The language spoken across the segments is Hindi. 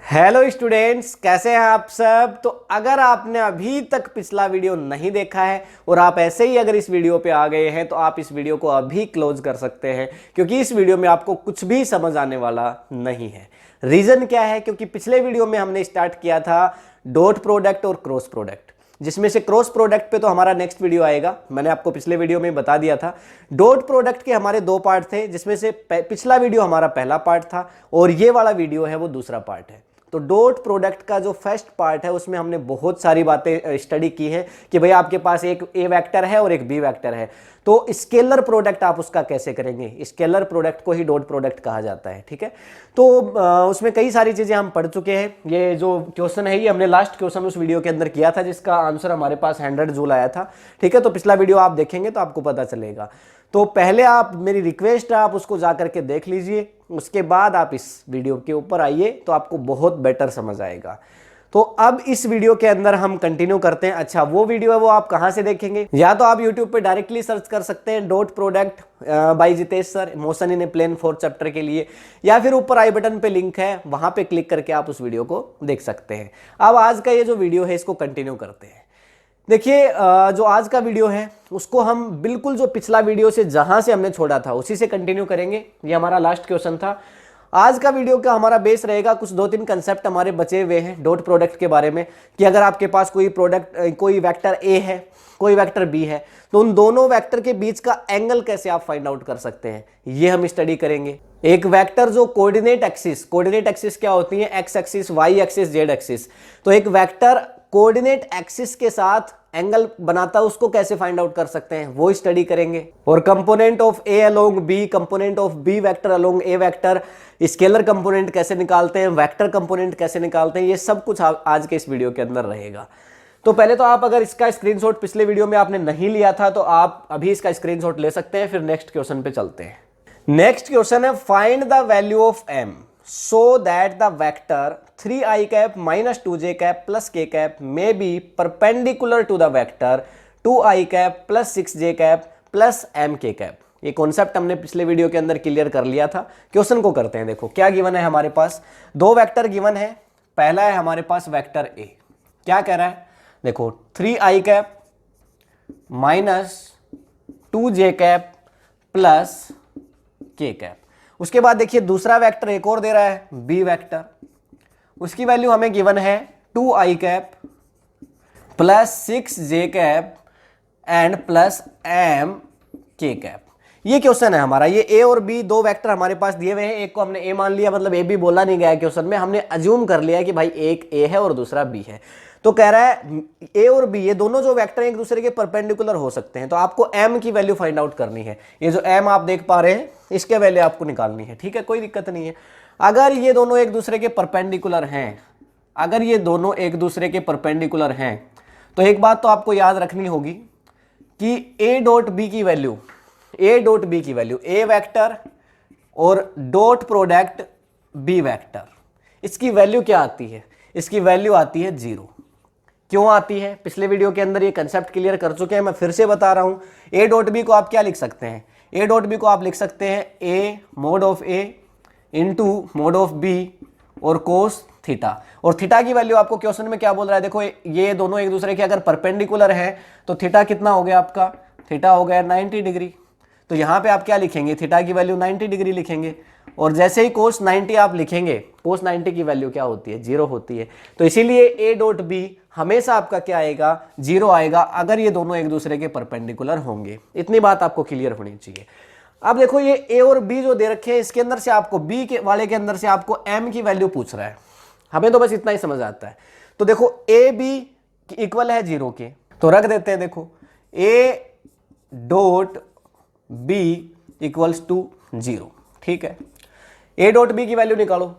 हेलो स्टूडेंट्स, कैसे हैं आप सब। तो अगर आपने अभी तक पिछला वीडियो नहीं देखा है और आप ऐसे ही अगर इस वीडियो पे आ गए हैं तो आप इस वीडियो को अभी क्लोज कर सकते हैं, क्योंकि इस वीडियो में आपको कुछ भी समझ आने वाला नहीं है। रीजन क्या है? क्योंकि पिछले वीडियो में हमने स्टार्ट किया था डॉट प्रोडक्ट और क्रॉस प्रोडक्ट, जिसमें से क्रॉस प्रोडक्ट पे तो हमारा नेक्स्ट वीडियो आएगा। मैंने आपको पिछले वीडियो में बता दिया था। डॉट प्रोडक्ट के हमारे दो पार्ट थे, जिसमें से पिछला वीडियो हमारा पहला पार्ट था और ये वाला वीडियो है वो दूसरा पार्ट है। तो डॉट प्रोडक्ट का जो फर्स्ट पार्ट है उसमें हमने बहुत सारी बातें स्टडी की है कि भाई आपके पास एक ए वेक्टर है और एक बी वेक्टर है, तो स्केलर प्रोडक्ट आप उसका कैसे करेंगे। स्केलर प्रोडक्ट को ही डॉट प्रोडक्ट कहा जाता है, ठीक है। तो उसमें कई सारी चीजें हम पढ़ चुके हैं। ये जो क्वेश्चन है ये हमने लास्ट क्वेश्चन उस वीडियो के अंदर किया था, जिसका आंसर हमारे पास 100 जूल आया था, ठीक है। तो पिछला वीडियो आप देखेंगे तो आपको पता चलेगा। तो पहले आप, मेरी रिक्वेस्ट है, आप उसको जा करके देख लीजिए, उसके बाद आप इस वीडियो के ऊपर आइए तो आपको बहुत बेटर समझ आएगा। तो अब इस वीडियो के अंदर हम कंटिन्यू करते हैं। अच्छा, वो वीडियो है वो आप कहां से देखेंगे? या तो आप यूट्यूब पे डायरेक्टली सर्च कर सकते हैं dot product by Jitesh sir, motion in a plane 4 chapter के लिए, या फिर ऊपर आई बटन पे लिंक है, वहां पे क्लिक करके आप उस वीडियो को देख सकते हैं। अब आज का ये जो वीडियो है इसको कंटिन्यू करते हैं। देखिए, जो आज का वीडियो है उसको हम बिल्कुल जो पिछला वीडियो से जहां से हमने छोड़ा था उसी से कंटिन्यू करेंगे। ये हमारा लास्ट क्वेश्चन था। आज का वीडियो का हमारा बेस रहेगा, कुछ 2-3 कंसेप्ट हमारे बचे हुए हैं डॉट प्रोडक्ट के बारे में, कि अगर आपके पास कोई वेक्टर ए है, कोई वेक्टर बी है, तो उन दोनों वेक्टर के बीच का एंगल कैसे आप फाइंड आउट कर सकते हैं, ये हम स्टडी करेंगे। एक वेक्टर जो कोऑर्डिनेट एक्सिस क्या होती है? X axis, Y axis, Z axis. तो एक वेक्टर कोऑर्डिनेट एक्सिस के साथ एंगल बनाता है, उसको कैसे फाइंड आउट कर सकते हैं वो स्टडी करेंगे। और component of A along B, component of B vector along A vector, scalar component कैसे निकालते हैं, वेक्टर कंपोनेंट कैसे निकालते हैं, ये सब कुछ आज के इस वीडियो के अंदर रहेगा। तो पहले तो आप अगर इसका स्क्रीनशॉट पिछले वीडियो में आपने नहीं लिया था तो आप अभी इसका स्क्रीनशॉट ले सकते हैं। फिर नेक्स्ट क्वेश्चन पे चलते हैं। नेक्स्ट क्वेश्चन है, find the value of M so that the vector 3i cap minus 2j cap plus k cap may be perpendicular to the vector 2i cap plus 6j cap plus mk cap। ये कॉन्सेप्ट हमने पिछले वीडियो के अंदर क्लियर कर लिया था। क्वेश्चन को करते हैं। देखो क्या गिवन है हमारे पास, दो वेक्टर गिवन है। पहला है हमारे पास वेक्टर ए, क्या कह रहा है? देखो 3i cap minus 2j cap plus k cap। उसके बाद देखिए दूसरा वेक्टर एक और दे रहा है, बी वेक्टर, उसकी वैल्यू हमें गिवन है 2i cap plus 6j cap and plus m k cap. ये क्वेश्चन है हमारा। ये ए और बी दो वेक्टर हमारे पास दिए हुए हैं। एक को हमने ए मान लिया, मतलब ए बी बोला नहीं गया है क्वेश्चन में, हमने अज्यूम कर लिया है कि भाई एक ए है और दूसरा बी है। तो कह रहा है ए और बी, ये दोनों जो वेक्टर एक दूसरे के परपेंडिकुलर हो सकते हैं, तो आपको m की वैल्यू फाइंड आउट करनी है। ये जो m आप देख पा रहे हैं इसके वैल्यू आपको निकालनी है, ठीक है, कोई दिक्कत नहीं है। अगर ये दोनों एक दूसरे के परपेंडिकुलर हैं, अगर ये दोनों एक दूसरे के परपेंडिकुलर हैं, तो एक बात तो आपको याद रखनी होगी कि a डॉट बी की वैल्यू, ए वेक्टर और डॉट प्रोडक्ट बी वेक्टर, इसकी वैल्यू क्या आती है? इसकी वैल्यू आती है 0। क्यों आती है? पिछले वीडियो के अंदर ये कंसेप्ट क्लियर कर चुके हैं, मैं फिर से बता रहा हूं। ए डॉट बी को आप क्या लिख सकते हैं? ए डॉट बी को आप लिख सकते हैं A mod of A into mod of B और कोस थीटा। और थीटा की वैल्यू आपको क्वेश्चन में क्या बोल रहा है? देखो ये दोनों एक दूसरे के अगर परपेंडिकुलर है तो थीटा कितना हो गया आपका? थीटा हो गया 90 डिग्री। तो यहाँ पे आप क्या लिखेंगे? थीटा की वैल्यू 90 डिग्री लिखेंगे। और जैसे ही कोस 90 आप लिखेंगे, कोस 90 की वैल्यू क्या होती है? 0 होती है। तो इसीलिए ए डॉट बी हमेशा आपका क्या आएगा? 0 आएगा, अगर ये दोनों एक दूसरे के परपेंडिकुलर होंगे। इतनी बात आपको क्लियर होनी चाहिए। अब देखो ये ए और बी जो दे रखे हैं, इसके अंदर से आपको बी के वाले के अंदर से आपको एम की वैल्यू पूछ रहा है। हमें तो बस इतना ही समझ आता है। तो देखो ए बी इक्वल है 0 के, तो रख देते हैं। देखो A dot B equals to 0, ठीक है। ए डॉट बी की वैल्यू निकालो।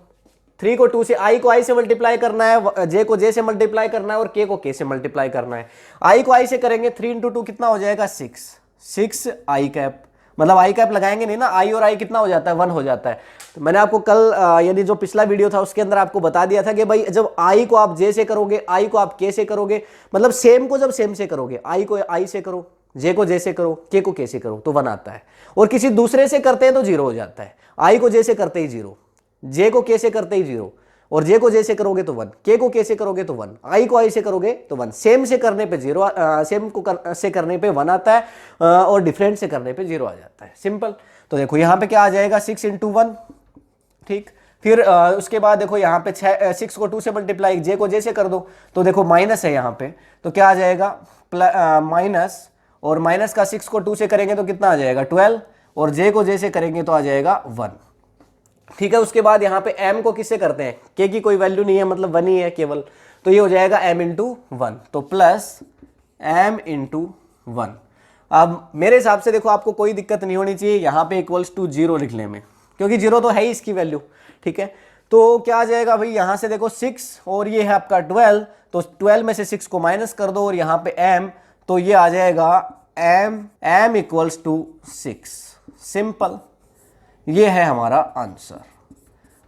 3 को 2 से, आई को आई से मल्टीप्लाई करना है, जे को जे से मल्टीप्लाई करना है और के को के से मल्टीप्लाई करना है। आई को आई से करेंगे, 3 इंटू 2 कितना हो जाएगा? 6 आई कैप, मतलब आई कैप लगाएंगे नहीं ना, आई और आई कितना हो जाता है? 1 हो जाता है। तो मैंने आपको कल यानी जो पिछला वीडियो था उसके अंदर आपको बता दिया था कि भाई जब आई को आप जे से करोगे, आई को आप के से करोगे, मतलब सेम को जब सेम से करोगे, आई को आई से करो, जे को जे से करो, के को के से करो, तो 1 आता है। और किसी दूसरे से करते हैं तो 0 हो जाता है। आई को जे से करते ही 0, जे को के से करते ही 0, और जे को जे से करोगे तो 1, के को के से करोगे तो 1, आई को आई से करोगे तो 1। सेम से करने पे 0, सेम को से करने पे 1 आता है और डिफरेंट से करने पे 0 आ जाता है। सिंपल। तो देखो यहाँ पे क्या आ जाएगा 6 × 1, ठीक। फिर उसके बाद देखो यहाँ पे 6 को 2 से मल्टीप्लाई, जे को जे से कर दो तो देखो माइनस है यहाँ पे, तो क्या आ जाएगा माइनस, और माइनस का 6 को 2 से करेंगे तो कितना आ जाएगा 12, और जे को जे से करेंगे तो आ जाएगा 1, ठीक है। उसके बाद यहाँ पे m को किससे करते हैं, k की कोई वैल्यू नहीं है, मतलब 1 ही है केवल, तो ये हो जाएगा m × 1, तो प्लस m × 1। अब मेरे हिसाब से देखो आपको कोई दिक्कत नहीं होनी चाहिए यहाँ पे इक्वल्स टू 0 लिखने में, क्योंकि 0 तो है ही इसकी वैल्यू, ठीक है। तो क्या आ जाएगा भाई, यहाँ से देखो 6 और ये है आपका 12, तो 12 में से 6 को माइनस कर दो और यहाँ पे m, तो ये आ जाएगा m इक्वल्स टू 6। सिंपल, ये है हमारा आंसर।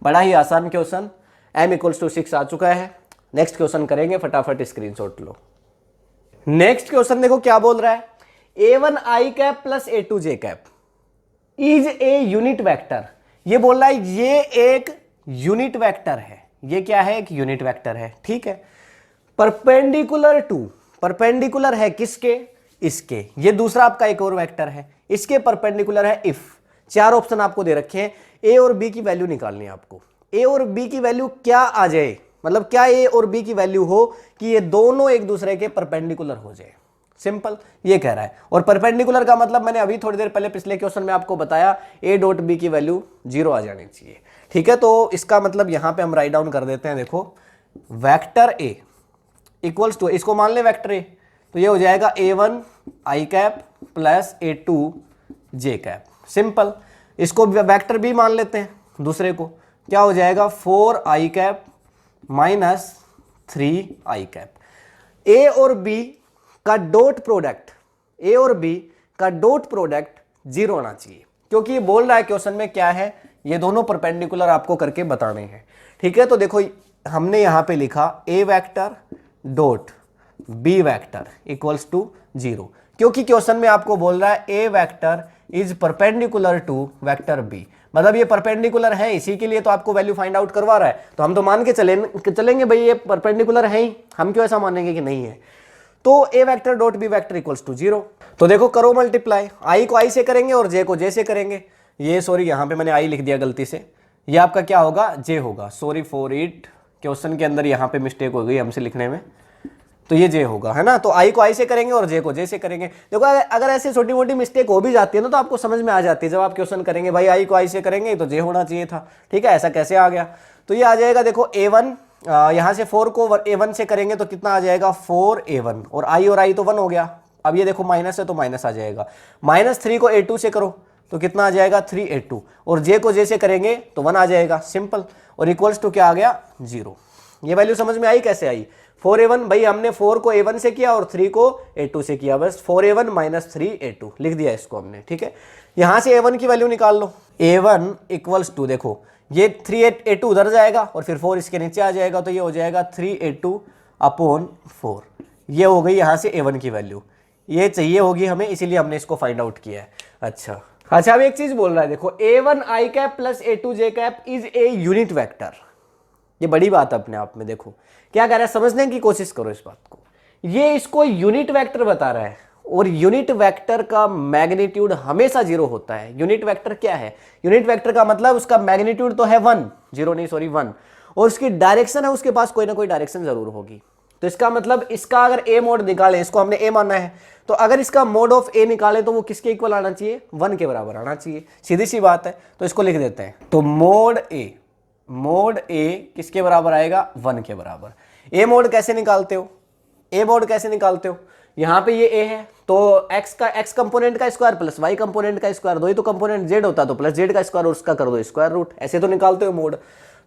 बड़ा ही आसान क्वेश्चन, m इक्वल्स टू 6 आ चुका है। नेक्स्ट क्वेश्चन करेंगे, फटाफट स्क्रीनशॉट लो। नेक्स्ट क्वेश्चन देखो क्या बोल रहा है, a1i cap plus a2j cap is a unit vector. ये बोल रहा है ये एक यूनिट वेक्टर है। ये क्या है, एक यूनिट वेक्टर है, ठीक है। परपेंडिकुलर टू, परपेंडिकुलर है किसके, इसके। ये दूसरा आपका एक और वेक्टर है, इसके परपेंडिकुलर है इफ। 4 ऑप्शन आपको दे रखे हैं, ए और बी की वैल्यू निकालनी है आपको। ए और बी की वैल्यू क्या आ जाए, मतलब क्या ए और बी की वैल्यू हो कि ये दोनों एक दूसरे के परपेंडिकुलर हो जाए। सिंपल, ये कह रहा है। और परपेंडिकुलर का मतलब मैंने अभी थोड़ी देर पहले पिछले क्वेश्चन में आपको बताया, ए डॉट बी की वैल्यू 0 आ जानी चाहिए, ठीक है। तो इसका मतलब यहां पे हम राइट डाउन कर देते हैं, देखो वेक्टर ए इक्वल्स टू, इसको मान ले वेक्टर ए, तो ये हो जाएगा a1 i cap plus a2 j cap. Simple. इसको वेक्टर बी मान लेते हैं दूसरे को, क्या हो जाएगा 4i cap minus 3i cap. ए और बी का डॉट प्रोडक्ट, ए और बी का डॉट प्रोडक्ट 0 होना चाहिए, क्योंकि ये बोल रहा है क्वेश्चन में क्या है, ये दोनों परपेंडिकुलर आपको करके बताने हैं, ठीक है। तो देखो हमने यहां पे लिखा A vector dot B vector equals to 0, क्योंकि क्वेश्चन में आपको बोल रहा है A vector is perpendicular to vector B, मतलब ये परपेंडिकुलर है, इसी के लिए तो आपको वैल्यू फाइंड आउट करवा रहा है। तो हम तो मान के चलेंगे भाई ये परपेंडिकुलर है ही, हम क्यों ऐसा मानेंगे कि नहीं है। तो A vector dot B vector equals to 0। तो देखो करो मल्टीप्लाई, आई को आई से करेंगे और जे को जे से करेंगे। ये सॉरी यहाँ पे मैंने आई लिख दिया गलती से, ये आपका क्या होगा जे होगा, सॉरी फॉर इट, क्वेश्चन के अंदर यहाँ पे मिस्टेक हो गई हमसे लिखने में, तो ये जे होगा, है ना। तो आई को आई से करेंगे और जे को जे से करेंगे। देखो अगर ऐसे छोटी मोटी मिस्टेक हो भी जाती है ना तो आपको समझ में आ जाती है, जब आप क्वेश्चन करेंगे भाई आई को आई से करेंगे तो जे होना चाहिए था, ठीक है, ऐसा कैसे आ गया। तो ये आ जाएगा देखो a1, यहाँ से 4 को a1 से करेंगे तो कितना आ जाएगा 4a1, और आई तो 1 हो गया। अब ये देखो माइनस है तो माइनस आ जाएगा, -3 को a2 से करो तो कितना आ जाएगा 3a2, और जे को जे से करेंगे तो 1 आ जाएगा। सिंपल। और इक्वल्स टू क्या आ गया 0। ये वैल्यू समझ में आई, कैसे आई, 4a1, भाई हमने 4 को a1 से किया और 3 को a2 से किया, बस 4a1 माइनस 3a2 लिख दिया इसको हमने, ठीक है। यहां से a1 की वैल्यू निकाल लो, a1 इक्वल्स टू, देखो ये 3a2 उधर जाएगा और फिर 4 इसके नीचे आ जाएगा, तो ये हो जाएगा 3a2 अपॉन 4। ये हो गई यहाँ से a1 की वैल्यू, ये चाहिए होगी हमें, इसीलिए हमने इसको फाइंड आउट किया है। अच्छा अब एक चीज बोल रहा है, देखो a1 i cap plus a2 j cap is a unit vector. ये बड़ी बात है अपने आप में, देखो क्या कह रहा है, समझने की कोशिश करो इस बात को। ये इसको यूनिट वेक्टर बता रहा है, और यूनिट वेक्टर का मैग्नीट्यूड हमेशा 0 होता है। यूनिट वेक्टर क्या है, यूनिट वेक्टर का मतलब उसका मैग्नीट्यूड तो है 1, 0 नहीं सॉरी 1, और उसकी डायरेक्शन है, उसके पास कोई ना कोई डायरेक्शन जरूर होगी। तो इसका मतलब इसका अगर ए मोड निकाले, इसको हमने ए माना है, तो अगर इसका मोड ऑफ ए निकाले तो वो किसके इक्वल आना चाहिए, 1 के बराबर आना चाहिए, सीधी सी बात है। तो इसको लिख देते हैं, तो मोड ए किसके बराबर आएगा 1 के बराबर। ए मोड कैसे निकालते हो, ए मोड कैसे निकालते हो, यहाँ पे ये ए है तो x कंपोनेंट का स्क्वायर प्लस y कंपोनेंट का स्क्वायर, दो ही तो कंपोनेंट z होता तो प्लस z का स्क्वायर और उसका कर दो स्क्वायर रूट, ऐसे तो निकालते हो मोड।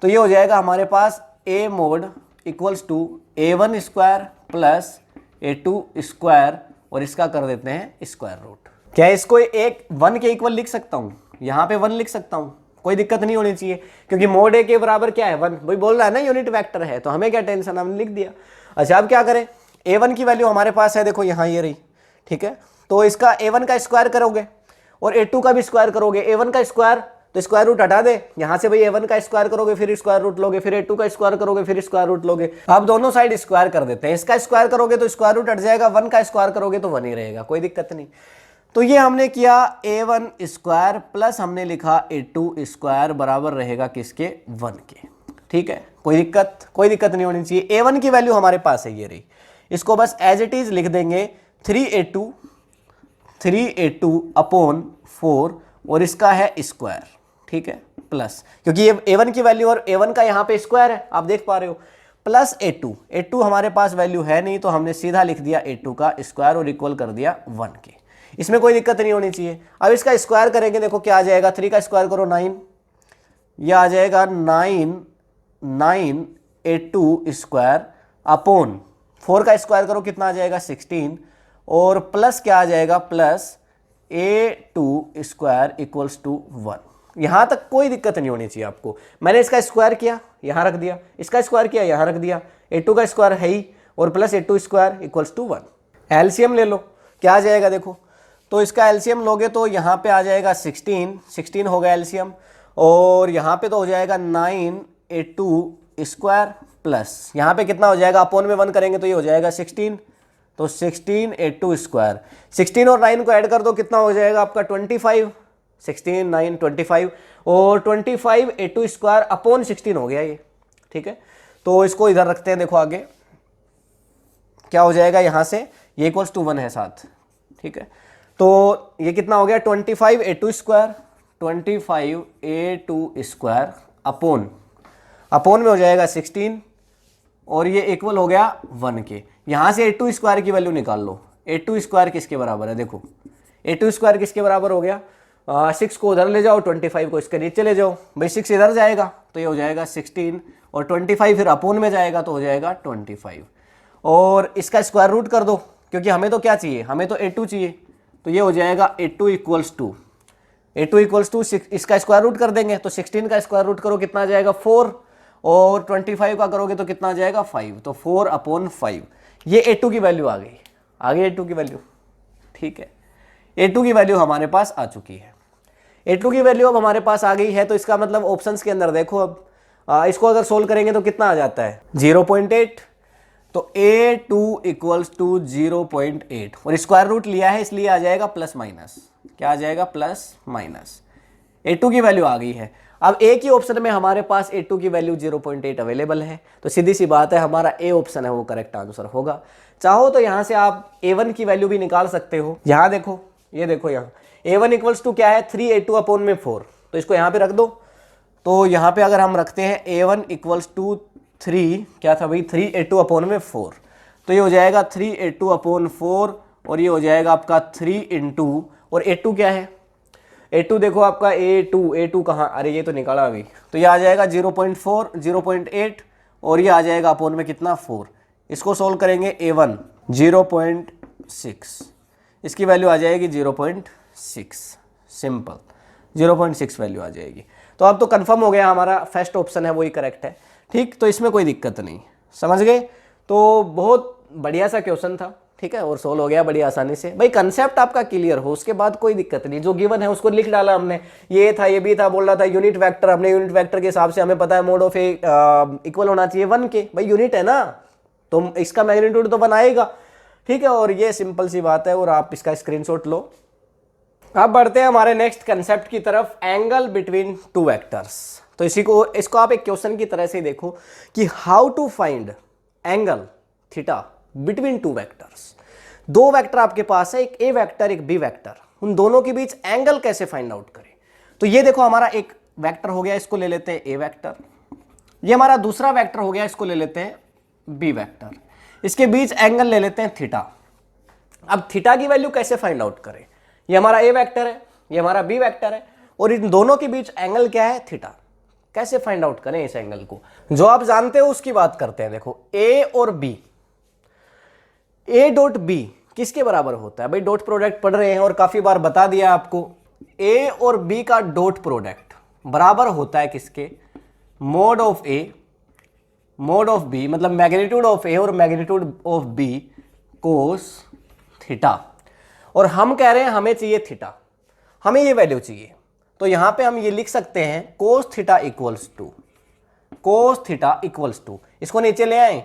तो ये हो जाएगा हमारे पास a mod equals to a1 square plus a2 square, और इसका कर देते हैं स्क्वायर रूट। क्या इसको एक 1 के इक्वल लिख सकता हूँ, यहाँ पे 1 लिख सकता हूँ, कोई दिक्कत नहीं होनी चाहिए, क्योंकि मोड ए के बराबर क्या है 1, वही बोल रहा है ना यूनिट वेक्टर है, तो हमें क्या टेंशन, हमने लिख दिया। अच्छा अब क्या करें, a1 की वैल्यू हमारे पास है, देखो यहाँ ये रही, ठीक है। तो इसका a1 का स्क्वायर करोगे और a2 का भी स्क्वायर करोगे, a1 का स्क्वायर तो स्क्वायर रूट हटा दे, यहां से भाई a1 का स्क्वायर करोगे फिर स्क्वायर रूट लोगे, फिर a2 का स्क्वायर करोगे फिर स्क्वायर रूट लोगे। आप दोनों साइड स्क्वायर कर देते हैं, इसका स्क्वायर करोगे तो स्क्वायर रूट हट जाएगा, 1 का स्क्वायर करोगे तो 1 ही रहेगा, कोई दिक्कत नहीं। तो ये हमने किया a1 स्क्वायर प्लस हमने लिखा a2 स्क्वायर बराबर रहेगा किसके, 1 के। ठीक है, कोई दिक्कत नहीं होनी चाहिए। a1 की वैल्यू हमारे पास है, ये रही, इसको बस एज इट इज लिख देंगे 3a2 अपॉन 4 और इसका है स्क्वायर। ठीक है, प्लस, क्योंकि ये a1 की वैल्यू और a1 का यहाँ पे स्क्वायर है, आप देख पा रहे हो, प्लस a2 हमारे पास वैल्यू है नहीं तो हमने सीधा लिख दिया a2 का स्क्वायर और इक्वल कर दिया 1 के। इसमें कोई दिक्कत नहीं होनी चाहिए। अब इसका स्क्वायर करेंगे, देखो क्या आ जाएगा, 3 का स्क्वायर करो 9, यह आ जाएगा 9 a2 स्क्वायर अपॉन 4 का स्क्वायर करो कितना आ जाएगा 16 और प्लस क्या आ जाएगा, plus a2 square equals to 1। यहां तक कोई दिक्कत नहीं होनी चाहिए आपको। मैंने इसका स्क्वायर किया, यहां रख दिया, इसका स्क्वायर किया, यहां रख दिया, a2 का स्क्वायर है ही और plus a2 square equals to 1। LCM ले लो, क्या आ जाएगा देखो, तो इसका एलसीएम लोगे तो यहाँ पे आ जाएगा 16 हो गया एलसीएम और यहाँ पे तो हो जाएगा 9a2 स्क्वायर प्लस यहाँ पे कितना हो जाएगा, अपॉन में 1 करेंगे तो ये हो जाएगा 16, तो 16a2 स्क्वायर, 16 और 9 को ऐड कर दो कितना हो जाएगा आपका 25, 16 9 25 और 25a2 स्क्वायर अपॉन 16 हो गया ये। ठीक है, तो इसको इधर रखते हैं, देखो आगे क्या हो जाएगा, यहाँ से ये इक्वल्स टू 1 है साथ। ठीक है, तो ये कितना हो गया 25a2 square, 25a2 square upon में हो जाएगा 16 और ये इक्वल हो गया 1 के। यहाँ से a2 स्क्वायर की वैल्यू निकाल लो, a2 स्क्वायर किसके बराबर है, देखो a2 स्क्वायर किसके बराबर हो गया, 6 को उधर ले जाओ, 25 को इसके नीचे ले जाओ, भाई 6 इधर जाएगा तो ये हो जाएगा 16 और 25 फिर अपॉन में जाएगा तो हो जाएगा 25 और इसका स्क्वायर रूट कर दो, क्योंकि हमें तो क्या चाहिए, हमें तो a2 चाहिए, तो ये हो जाएगा a2 इक्वल्स टू इसका स्क्वायर रूट कर देंगे तो 16 का स्क्वायर रूट करो कितना आ जाएगा 4 और 25 का करोगे तो कितना आ जाएगा 5, तो 4 अपॉन 5, ये a2 की वैल्यू आ गई, a2 की वैल्यू। ठीक है, a2 की वैल्यू हमारे पास आ चुकी है, a2 की वैल्यू अब हमारे पास आ गई है, तो इसका मतलब ऑप्शंस के अंदर देखो अब इसको अगर सोल्व करेंगे तो कितना आ जाता है 0.8, तो a2 इक्वल्स टू 0.8 और स्क्वायर रूट लिया है इसलिए आ जाएगा प्लस माइनस, क्या आ जाएगा प्लस माइनस, a2 की वैल्यू आ गई है। अब एक ही ऑप्शन में हमारे पास a2 की वैल्यू 0.8 अवेलेबल है, तो सीधी सी बात है हमारा ए ऑप्शन है वो करेक्ट आंसर होगा। चाहो तो यहाँ से आप a1 की वैल्यू भी निकाल सकते हो, यहाँ देखो, ये देखो यहाँ a1 इक्वल्स टू क्या है 3a2 अपॉन में 4, तो इसको यहाँ पे रख दो, तो यहाँ पे अगर हम रखते हैं a1 इक्वल्स टू 3 क्या था भाई 3a2 अपॉन में 4, तो ये हो जाएगा 3a2 अपॉन 4 और ये हो जाएगा आपका 3 इंटू, और a2 क्या है, a2 देखो आपका a2 कहाँ, अरे ये तो निकाला अभी, तो ये आ जाएगा 0.4 0.8 और ये आ जाएगा अपॉन में कितना 4, इसको सोल्व करेंगे a1 0.6, इसकी वैल्यू आ जाएगी 0.6, सिंपल 0.6 वैल्यू आ जाएगी। तो अब तो कंफर्म हो गया हमारा फर्स्ट ऑप्शन है वही करेक्ट है। ठीक, तो इसमें कोई दिक्कत नहीं, समझ गए, तो बहुत बढ़िया सा क्वेश्चन था। ठीक है, और सोल्व हो गया बड़ी आसानी से। भाई कंसेप्ट आपका क्लियर हो उसके बाद कोई दिक्कत नहीं, जो गिवन है उसको लिख डाला हमने, ये था ये भी था, बोल रहा था यूनिट वेक्टर, हमने यूनिट वेक्टर के हिसाब से हमें पता है मोड ऑफ ए इक्वल होना चाहिए 1 के, भाई यूनिट है ना तो इसका मैग्नीट्यूड तो बनाएगा। ठीक है, और ये सिंपल सी बात है और आप इसका स्क्रीनशॉट लो। अब बढ़ते हैं हमारे नेक्स्ट कंसेप्ट की तरफ, एंगल बिटवीन टू वेक्टर्स। तो इसको आप एक क्वेश्चन की तरह से देखो कि how to find angle theta between two vectors. दो वेक्टर आपके पास है, एक ए वेक्टर एक बी वेक्टर, उन दोनों के बीच एंगल कैसे फाइंड आउट करें। तो ये देखो हमारा एक वेक्टर हो गया, इसको ले लेते हैं ए वेक्टर, ये हमारा दूसरा वेक्टर हो गया, इसको ले लेते हैं बी वेक्टर, इसके बीच एंगल ले लेते हैं थीटा। अब थीटा की वैल्यू कैसे फाइंड आउट करें, ये हमारा ए वेक्टर है ये हमारा बी वेक्टर है और इन दोनों के बीच एंगल क्या है थीटा, कैसे फाइंड आउट करें इस एंगल को। जो आप जानते हो उसकी बात करते हैं। देखो ए और बी, ए डॉट बी किसके बराबर होता है, भाई डॉट प्रोडक्ट पढ़ रहे हैं और काफी बार बता दिया आपको, ए और बी का डॉट प्रोडक्ट बराबर होता है किसके, mod of A mod of B, मतलब मैग्नीट्यूड ऑफ ए और magnitude of B cos theta. और हम कह रहे हैं हमें चाहिए थीटा, हमें ये वैल्यू चाहिए, तो यहां पे हम ये लिख सकते हैं कोस थीटा इक्वल्स टू, इसको नीचे ले आए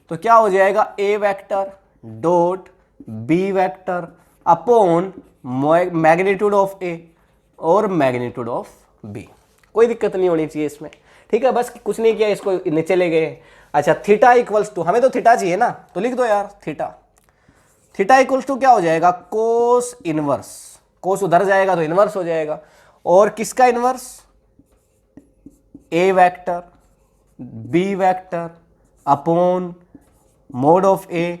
तो क्या हो जाएगा, A vector dot B vector upon magnitude of A और मैग्नीट्यूड ऑफ बी। कोई दिक्कत नहीं होनी चाहिए इसमें, ठीक है। बस कुछ नहीं किया, इसको नीचे ले गए। अच्छा, थीटा इक्वल्स टू, हमें तो थीटा चाहिए ना, तो लिख दो यार थीटा इक्वल्स टू क्या हो जाएगा, कोस इनवर्स, कोस उधर जाएगा तो इनवर्स हो जाएगा। और किसका inverse, A vector B vector upon mod of A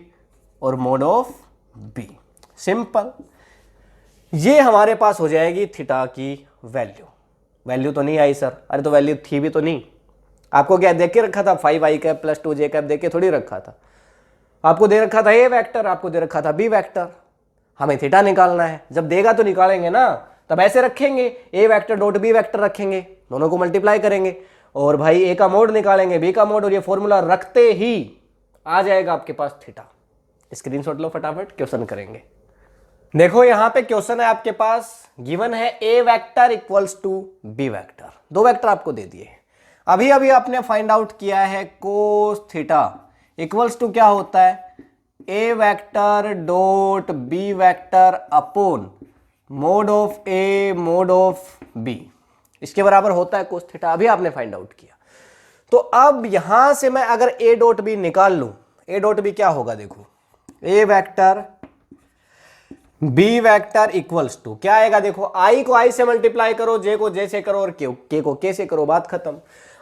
और मोड ऑफ बी। सिंपल, ये हमारे पास हो जाएगी थीटा की वैल्यू तो नहीं आई सर, अरे तो वैल्यू थी भी तो नहीं, आपको क्या देख के रखा था, 5i cap plus 2j cap देख के थोड़ी रखा था, आपको दे रखा था ए वेक्टर, आपको दे रखा था बी वेक्टर, हमें थीटा निकालना है। जब देगा तो निकालेंगे ना, तब ऐसे रखेंगे, ए वेक्टर डॉट बी वेक्टर रखेंगे, दोनों को मल्टीप्लाई करेंगे और भाई ए का मोड निकालेंगे, बी का मोड, और ये फॉर्मूला रखते ही आ जाएगा आपके पास थीटा। स्क्रीनशॉट लो फटाफट, क्वेश्चन करेंगे। देखो यहां पे क्वेश्चन है आपके पास, गिवन है A vector equals to B vector, दो वेक्टर आपको दे दिए। अभी अभी आपने फाइंड आउट किया है कोस थीटा इक्वल्स टू क्या होता है, A vector dot B vector upon mod of A mod of B, इसके बराबर होता है कोस थीटा। अभी आपने फाइंड आउट किया। तो अब यहां से मैं अगर ए डॉट बी निकाल लूं, ए डॉट बी क्या होगा, देखो A vector B vector equals to क्या आएगा, देखो आई को आई से मल्टीप्लाई करो, जे को जे से करो और के को के से करो, बात खत्म।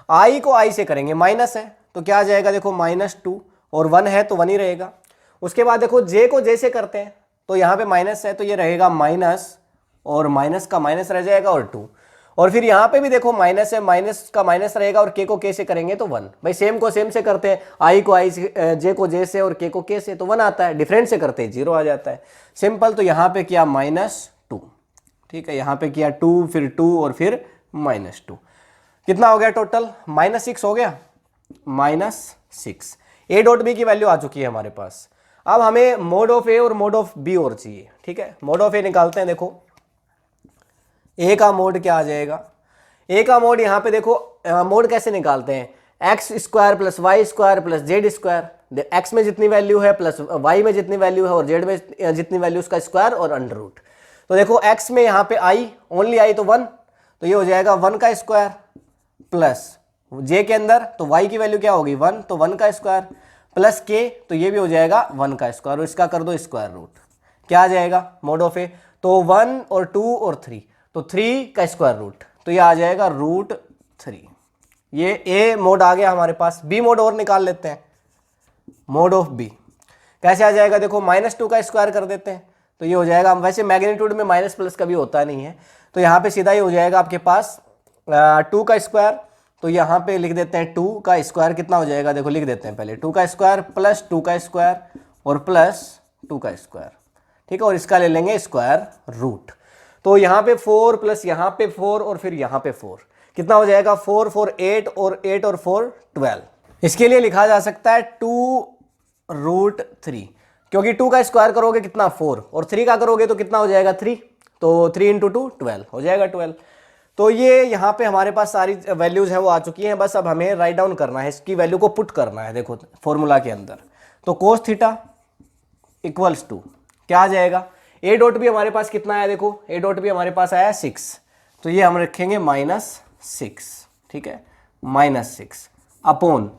आई को आई से करेंगे, माइनस है तो क्या आ जाएगा, देखो -2 और 1 है तो 1 ही रहेगा। उसके बाद देखो जे को जे से करते हैं तो यहां पे माइनस है तो ये रहेगा माइनस और माइनस का माइनस रह जाएगा और 2, और फिर यहां पे भी देखो माइनस है, माइनस का माइनस रहेगा और के को के से करेंगे तो 1। भाई सेम को सेम से करते हैं, आई को आई से, जे को जे से और के को के से, तो 1 आता है, डिफरेंट से करते हैं 0 आ जाता है। सिंपल, तो यहां पे किया -2, ठीक है, यहां पे किया 2 फिर 2 और फिर -2, कितना हो गया टोटल, -6 हो गया, -6। ए डॉट बी की वैल्यू आ चुकी है हमारे पास। अब हमें मोड ऑफ ए और मोड ऑफ बी और चाहिए, ठीक है। मोड ऑफ ए निकालते हैं, देखो ए का मोड क्या आ जाएगा, ए का मोड यहां पे देखो, मोड कैसे निकालते हैं, X square plus Y square plus Z square, X में जितनी वैल्यू है प्लस वाई में जितनी वैल्यू है और जेड में जितनी वैल्यू उसका स्क्वायर और अंडर रूट। तो देखो एक्स में यहाँ पे आई, ओनली आई तो 1, तो ये हो जाएगा 1 का स्क्वायर प्लस जे के अंदर तो वाई की वैल्यू क्या होगी 1, तो 1 का स्क्वायर प्लस के, तो ये भी हो जाएगा 1 का स्क्वायर और इसका कर दो स्क्वायर रूट, क्या आ जाएगा मोड ऑफ ए, तो 1 और 2 और 3, तो 3 का स्क्वायर रूट, तो ये आ जाएगा √3। ये ए मोड आ गया हमारे पास। बी मोड और निकाल लेते हैं, मोड ऑफ बी कैसे आ जाएगा, देखो -2 का स्क्वायर कर देते हैं तो ये हो जाएगा, वैसे मैग्नीट्यूड में माइनस प्लस कभी होता नहीं है, तो यहाँ पे सीधा ही हो जाएगा आपके पास 2 का स्क्वायर, तो यहाँ पे लिख देते हैं 2 का स्क्वायर कितना हो जाएगा, देखो लिख देते हैं पहले 2 का स्क्वायर प्लस 2 का स्क्वायर और प्लस 2 का स्क्वायर, ठीक है, और इसका ले लेंगे स्क्वायर रूट। तो यहाँ पे 4 प्लस यहाँ पे 4 और फिर यहाँ पे 4, कितना हो जाएगा 4 4 8 और 8 और 4 12। इसके लिए लिखा जा सकता है 2√3, क्योंकि 2 का स्क्वायर करोगे कितना 4 और 3 का करोगे तो कितना हो जाएगा 3, तो 3 × 2 12 हो जाएगा 12। तो ये यहाँ पे हमारे पास सारी वैल्यूज है वो आ चुकी हैं, बस अब हमें राइट डाउन करना है, इसकी वैल्यू को पुट करना है, देखो फॉर्मूला के अंदर। तो कोस थीटा इक्वल्स टू क्या आ जाएगा, ए डॉट भी हमारे पास कितना आया, देखो ए डॉट भी हमारे पास आया 6, तो ये हम रखेंगे -6, ठीक है, -6 अपॉन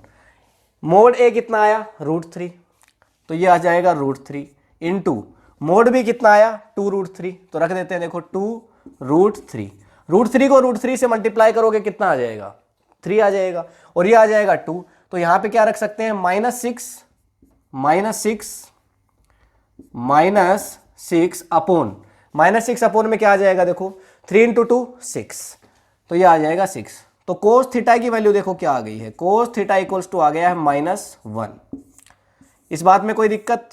मोड ए कितना आया √3, तो ये आ जाएगा √3 इंटू मोड भी कितना आया 2√3, तो रख देते हैं देखो 2√3, √3 को √3 से मल्टीप्लाई करोगे कितना आ जाएगा 3 आ जाएगा, और ये आ जाएगा 2, तो यहाँ पे क्या रख सकते हैं -6 अपॉन -6 अपॉन में क्या आ जाएगा, देखो 3 × 2 6, तो ये आ जाएगा 6। तो कोस थीटा की वैल्यू देखो क्या आ गई है, कोस थीटा इक्वल्स टू आ गया है -1। इस बात में कोई दिक्कत,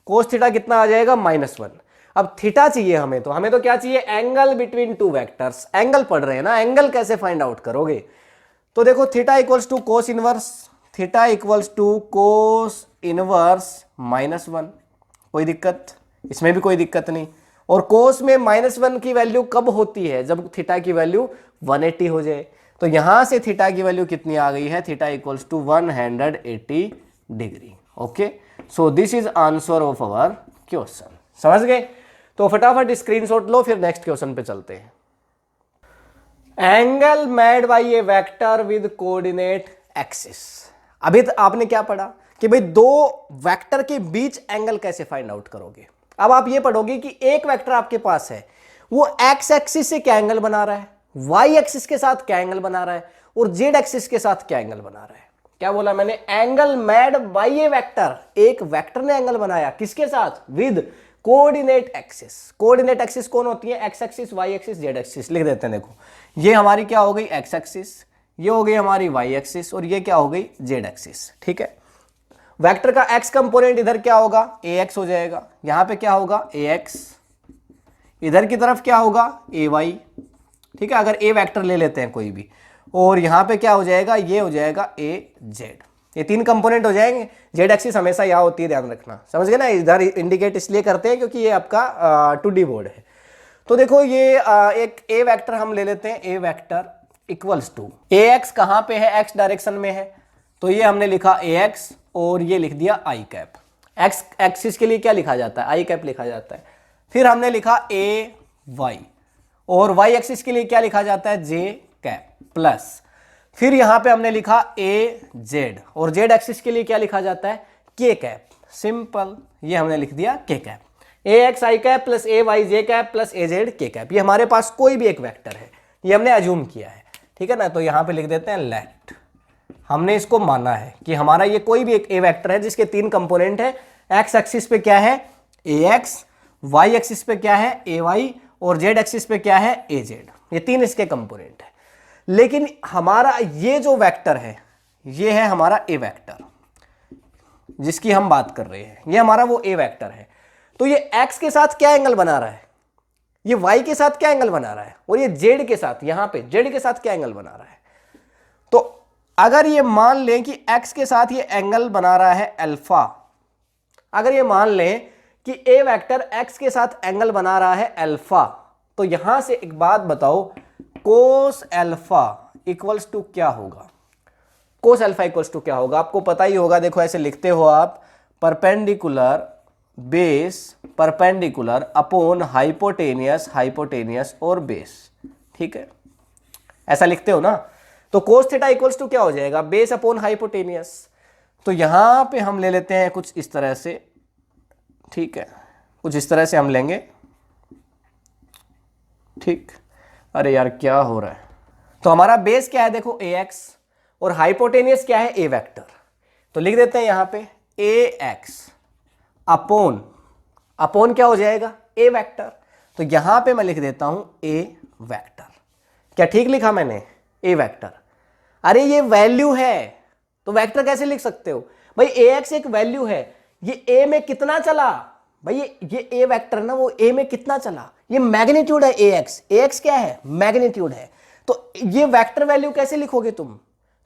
कोस थीटा कितना आ जाएगा -1। अब थीटा चाहिए हमें, तो हमें तो क्या चाहिए, angle between two vectors. Angle पढ़ रहे हैं ना, एंगल कैसे फाइंड आउट करोगे, तो देखो theta equals to cos inverse, theta equals to cos inverse -1, कोई दिक्कत, इसमें भी कोई दिक्कत नहीं। और कोस में -1 की वैल्यू कब होती है? जब थीटा की वैल्यू 180 हो जाए। तो यहां से थीटा की वैल्यू कितनी आ गई है? Theta equals to 180 degree. Okay, so this is answer of our question. समझ गए? तो फटाफट स्क्रीनशॉट लो, फिर नेक्स्ट क्वेश्चन पे चलते हैं। Angle made by a vector with coordinate axis. अभी आपने क्या पढ़ा कि भाई दो वेक्टर के बीच एंगल कैसे फाइंड आउट करोगे। अब आप ये पढ़ोगे कि एक वेक्टर आपके पास है, वो एक्स एक्सिस से क्या एंगल बना रहा है, वाई एक्सिस के साथ क्या एंगल बना रहा है, और जेड एक्सिस के साथ क्या एंगल बना रहा है। क्या बोला मैंने? Angle made by a vector, एक वेक्टर ने एंगल बनाया, किसके साथ? With coordinate axis. Coordinate axis कौन होती है? X axis, Y axis, Z axis. लिख देते हैं। देखो ये हमारी क्या हो गई? एक्स एक्सिस, ये हो गई हमारी वाई एक्सिस, और ये क्या हो गई? Z axis. ठीक है, वेक्टर का एक्स कंपोनेंट इधर क्या होगा? ए एक्स हो जाएगा। यहां पे क्या होगा? ए एक्स। इधर की तरफ क्या होगा? ए वाई। ठीक है, अगर ए वेक्टर ले लेते हैं कोई भी, और यहां पे क्या हो जाएगा? ये हो जाएगा ए जेड। ये तीन कंपोनेंट हो जाएंगे। जेड एक्सिस हमेशा यहाँ होती है, ध्यान रखना। समझ गए ना? इधर इंडिकेट इसलिए करते हैं क्योंकि ये आपका 2D बोर्ड है। तो देखो ये एक ए वेक्टर हम ले लेते हैं। A vector equals to A X. कहां पे है? एक्स डायरेक्शन में है, तो ये हमने लिखा ए एक्स, और ये लिख दिया आई कैप। एक्स एक्सिस के लिए क्या लिखा जाता है? आई कैप लिखा जाता है। फिर हमने लिखा ए वाई, और वाई एक्सिस के लिए क्या लिखा जाता है? जे कैप प्लस। फिर यहां पे हमने लिखा ए जेड, और जेड एक्सिस के लिए क्या लिखा जाता है? के कैप। सिंपल, ये हमने लिख दिया के कैप। ए एक्स आई कैप प्लस ए वाई जे कैप प्लस ए जेड के कैप। ये हमारे पास कोई भी एक वेक्टर है, ये हमने अज्यूम किया है। ठीक है ना? तो यहां पे लिख देते हैं लेट। हमने इसको माना है कि हमारा ये कोई भी एक ए वेक्टर है जिसके तीन कंपोनेंट है। एक्स एक्सिस पे क्या है? ए एक्स, वाई एक्सिस पे क्या है? ए वाई, और जेड एक्सिस पे क्या है? ए जेड। ये तीन इसके कंपोनेंट है। लेकिन हमारा ये जो वेक्टर है, ये है हमारा ए वेक्टर जिसकी हम बात कर रहे हैं। ये हमारा वो ए वेक्टर है। तो ये एक्स के साथ क्या एंगल बना रहा है? ये वाई के साथ क्या एंगल बना रहा है? और ये जेड के साथ, यहां पे जेड के साथ क्या एंगल बना रहा है? तो अगर ये मान लें कि एक्स के साथ ये एंगल बना रहा है अल्फा, अगर ये मान लें कि ए वेक्टर एक्स के साथ एंगल बना रहा है अल्फा, तो यहां से एक बात बताओ, कोस अल्फा इक्वल्स टू क्या होगा? कोस अल्फा इक्वल्स टू क्या होगा? आपको पता ही होगा। देखो ऐसे लिखते हो आप, perpendicular base perpendicular upon hypotenuse, hypotenuse और बेस। ठीक है, ऐसा लिखते हो ना? तो कोस थीटा इक्वल्स टू क्या हो जाएगा? Base upon hypotenuse. तो यहां पे हम ले लेते हैं कुछ इस तरह से। ठीक है, कुछ इस तरह से हम लेंगे। ठीक, अरे यार क्या हो रहा है? तो हमारा बेस क्या है? देखो ए एक्स, और हाइपोटेनियस क्या है? A vector. तो लिख देते हैं यहां पे ए एक्स अपॉन, अपॉन क्या हो जाएगा? A vector. तो यहां पे मैं लिख देता हूं ए वेक्टर। क्या ठीक लिखा मैंने? ए वेक्टर। अरे ये वैल्यू है, तो वेक्टर कैसे लिख सकते हो भाई? ए एक्स एक वैल्यू है, ये ए में कितना चला भाई? ये ए वेक्टर ना, वो ए में कितना चला? ये मैग्नीट्यूड है ए एक्स। ए एक्स क्या है? मैग्नीट्यूड है। तो ये वेक्टर वैल्यू कैसे लिखोगे तुम?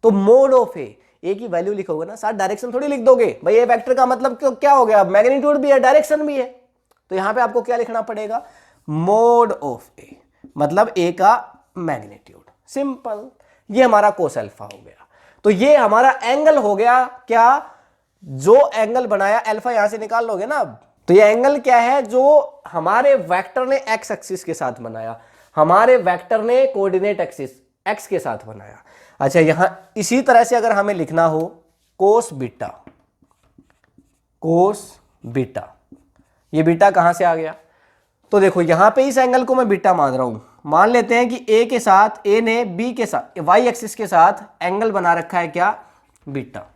तो मोड ऑफ ए की वैल्यू लिखोगे ना, साथ डायरेक्शन थोड़ी लिख दोगे भाई। ए वेक्टर का मतलब क्या हो गया? मैग्नीट्यूड भी है, डायरेक्शन भी है। तो यहां पे आपको क्या लिखना पड़ेगा? मोड ऑफ ए, मतलब ए का मैग्नीट्यूड। सिंपल, ये हमारा कोस अल्फा हो गया। तो ये हमारा एंगल हो गया क्या? जो एंगल बनाया अल्फा, यहां से निकाल लोगे ना अब। तो ये एंगल क्या है? जो हमारे वेक्टर ने एक्स एक्सिस के साथ बनाया, हमारे वेक्टर ने कोऑर्डिनेट एक्सिस एक्स के साथ बनाया। अच्छा, यहां इसी तरह से अगर हमें लिखना हो कोस बीटा, कोस बीटा, ये बीटा कहां से आ गया? तो देखो यहां पे इस एंगल को मैं बीटा मान रहा हूं। मान लेते हैं कि ए के साथ, ए ने बी के साथ, वाई एक्सिस के साथ एंगल बना रखा है क्या? बीटा।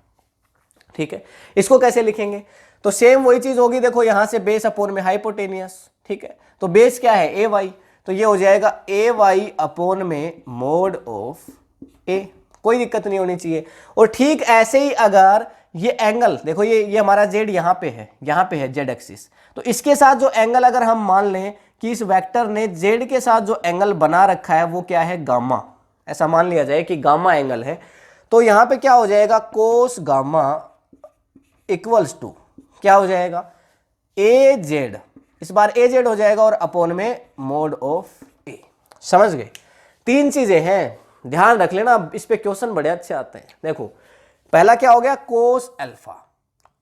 ठीक है, इसको कैसे लिखेंगे? तो सेम वही चीज होगी। देखो यहां से बेस अपोन में हाइपोटेनियस। ठीक है, तो बेस क्या है? ए वाई। तो ये हो जाएगा ए वाई अपोन में मोड ऑफ ए। कोई दिक्कत नहीं होनी चाहिए। और ठीक ऐसे ही अगर ये एंगल देखो, ये हमारा जेड यहां पे है जेड एक्सिस। तो इसके साथ जो एंगल अगर हम मान लें कि इस वेक्टर ने जेड के साथ जो एंगल बना रखा है वो क्या है? गामा। ऐसा मान लिया जाए कि गामा एंगल है। तो यहां पे क्या हो जाएगा? कोस गामा इक्वल्स टू क्या हो जाएगा? ए जेड इस बार ए जेड हो जाएगा और अपॉन में मोड ऑफ ए। समझ गए? 3 चीजें हैं, ध्यान रख लेना, इस पे क्वेश्चन बड़े अच्छे आते हैं। देखो पहला क्या हो गया, कोस अल्फा,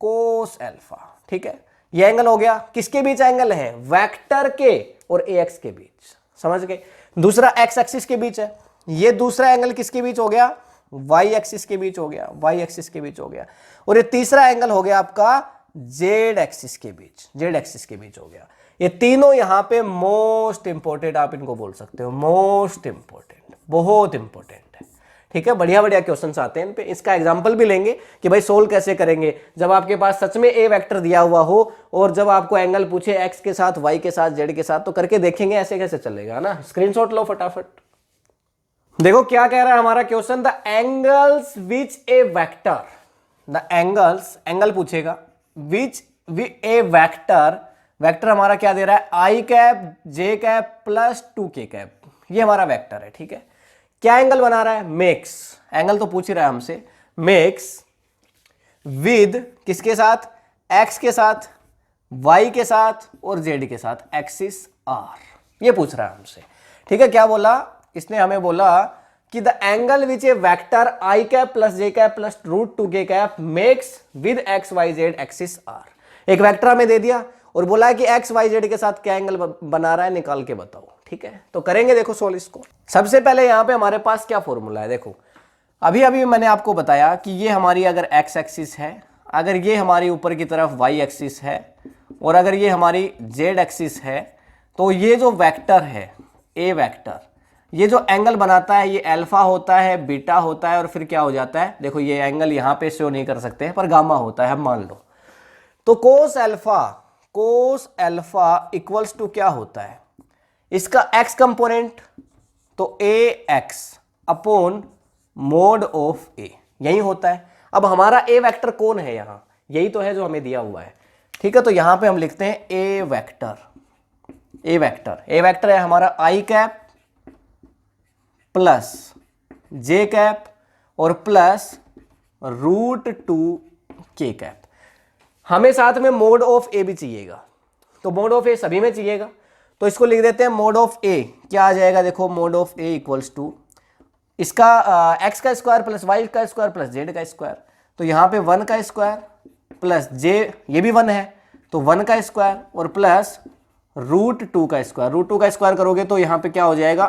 कोस अल्फा, ठीक है। ये एंगल हो गया, किसके बीच एंगल है, वेक्टर के और ए एक्स के बीच। समझ गए? दूसरा एक्स एक्सिस के बीच है, ये दूसरा एंगल किसके बीच हो गया, वाई एक्सिस के बीच हो गया, वाई एक्सिस के बीच हो गया। और ये तीसरा एंगल हो गया आपका जेड एक्सिस के बीच, जेड एक्सिस के बीच हो गया। ये तीनों यहां पे मोस्ट इंपोर्टेंट आप इनको बोल सकते हो, मोस्ट इंपोर्टेंट, बहुत इंपोर्टेंट है, ठीक है। बढ़िया बढ़िया क्वेश्चंस आते हैं इन पे। इसका एग्जांपल भी लेंगे कि भाई सोल्व कैसे करेंगे जब आपके पास सच में ए वेक्टर दिया हुआ हो और जब आपको एंगल पूछे एक्स के साथ, वाई के साथ, जेड के साथ, तो करके देखेंगे ऐसे कैसे चलेगा ना। स्क्रीनशॉट लो फटाफट। देखो क्या कह रहा है हमारा question, the angles which a vector, the angles, angle पूछेगा, विच ए वेक्टर, वेक्टर हमारा क्या दे रहा है, I cap J cap plus 2k cap, ये हमारा वेक्टर है, ठीक है। क्या एंगल बना रहा है, मेक्स, एंगल तो पूछ ही रहा है हमसे, मेक्स विद किसके साथ, एक्स के साथ, वाई के साथ और जेड के साथ, एक्सिस आर, ये पूछ रहा है हमसे, ठीक है। क्या बोला इसने, हमें बोला कि the angle which a vector I cap plus J cap plus √2k cap makes with X Y Z axis are. एक वेक्टर हमें दे दिया और बोला है कि एक्स वाई जेड के साथ क्या एंगल बना रहा है, निकाल के बताओ, ठीक है। तो करेंगे, देखो सोल्व इसको। सबसे पहले यहां पे हमारे पास क्या फॉर्मूला है, देखो अभी अभी मैंने आपको बताया कि ये हमारी अगर एक्स एक्सिस है, अगर ये हमारी ऊपर की तरफ वाई एक्सिस है और अगर ये हमारी जेड एक्सिस है, तो ये जो वेक्टर है ए वेक्टर, ये जो एंगल बनाता है ये अल्फा होता है, बीटा होता है और फिर क्या हो जाता है, देखो ये एंगल यहां पे शो नहीं कर सकते हैं पर गामा होता है, हम मान लो। तो cos alpha, cos alpha equals to क्या होता है, इसका एक्स कंपोनेंट तो A X upon mod of A, यही होता है। अब हमारा ए वेक्टर कौन है यहां, यही तो है जो हमें दिया हुआ है, ठीक है। तो यहां पे हम लिखते हैं A vector, A vector, A vector है हमारा आई कैप प्लस जे कैप और प्लस √2k कैप। हमें साथ में मोड ऑफ ए भी चाहिएगा, तो मोड ऑफ ए सभी में चाहिएगा, तो इसको लिख देते हैं मोड ऑफ ए। क्या आ जाएगा, देखो mod of A equals to इसका एक्स का स्क्वायर प्लस वाई का स्क्वायर प्लस जेड का स्क्वायर, तो यहाँ पे 1 का स्क्वायर प्लस जे, ये भी 1 है तो 1 का स्क्वायर और प्लस √2 का स्क्वायर, √2 का स्क्वायर करोगे तो यहाँ पे क्या हो जाएगा,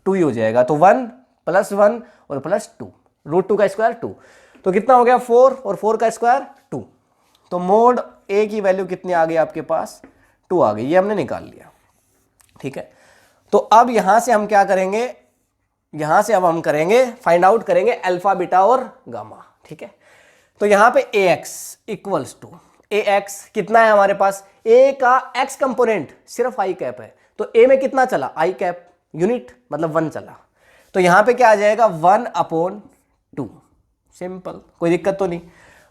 2 ही हो जाएगा, तो 1 + 1 और प्लस 2, √2 का स्क्वायर 2, तो कितना हो गया 4 और 4 का स्क्वायर 2। तो मोड ए की वैल्यू कितनी आ गई आपके पास, 2 आ गई, ये हमने निकाल लिया, ठीक है। तो अब यहां से हम क्या करेंगे, यहां से अब हम करेंगे फाइंड आउट करेंगे अल्फा बीटा और गामा, ठीक है। तो यहां पे A X equals to A X कितना है हमारे पास, ए का एक्स कंपोनेंट सिर्फ आई कैप है, तो ए में कितना चला, आई कैप यूनिट मतलब 1 चला, तो यहां पे क्या आ जाएगा 1/2, सिंपल, कोई दिक्कत तो नहीं।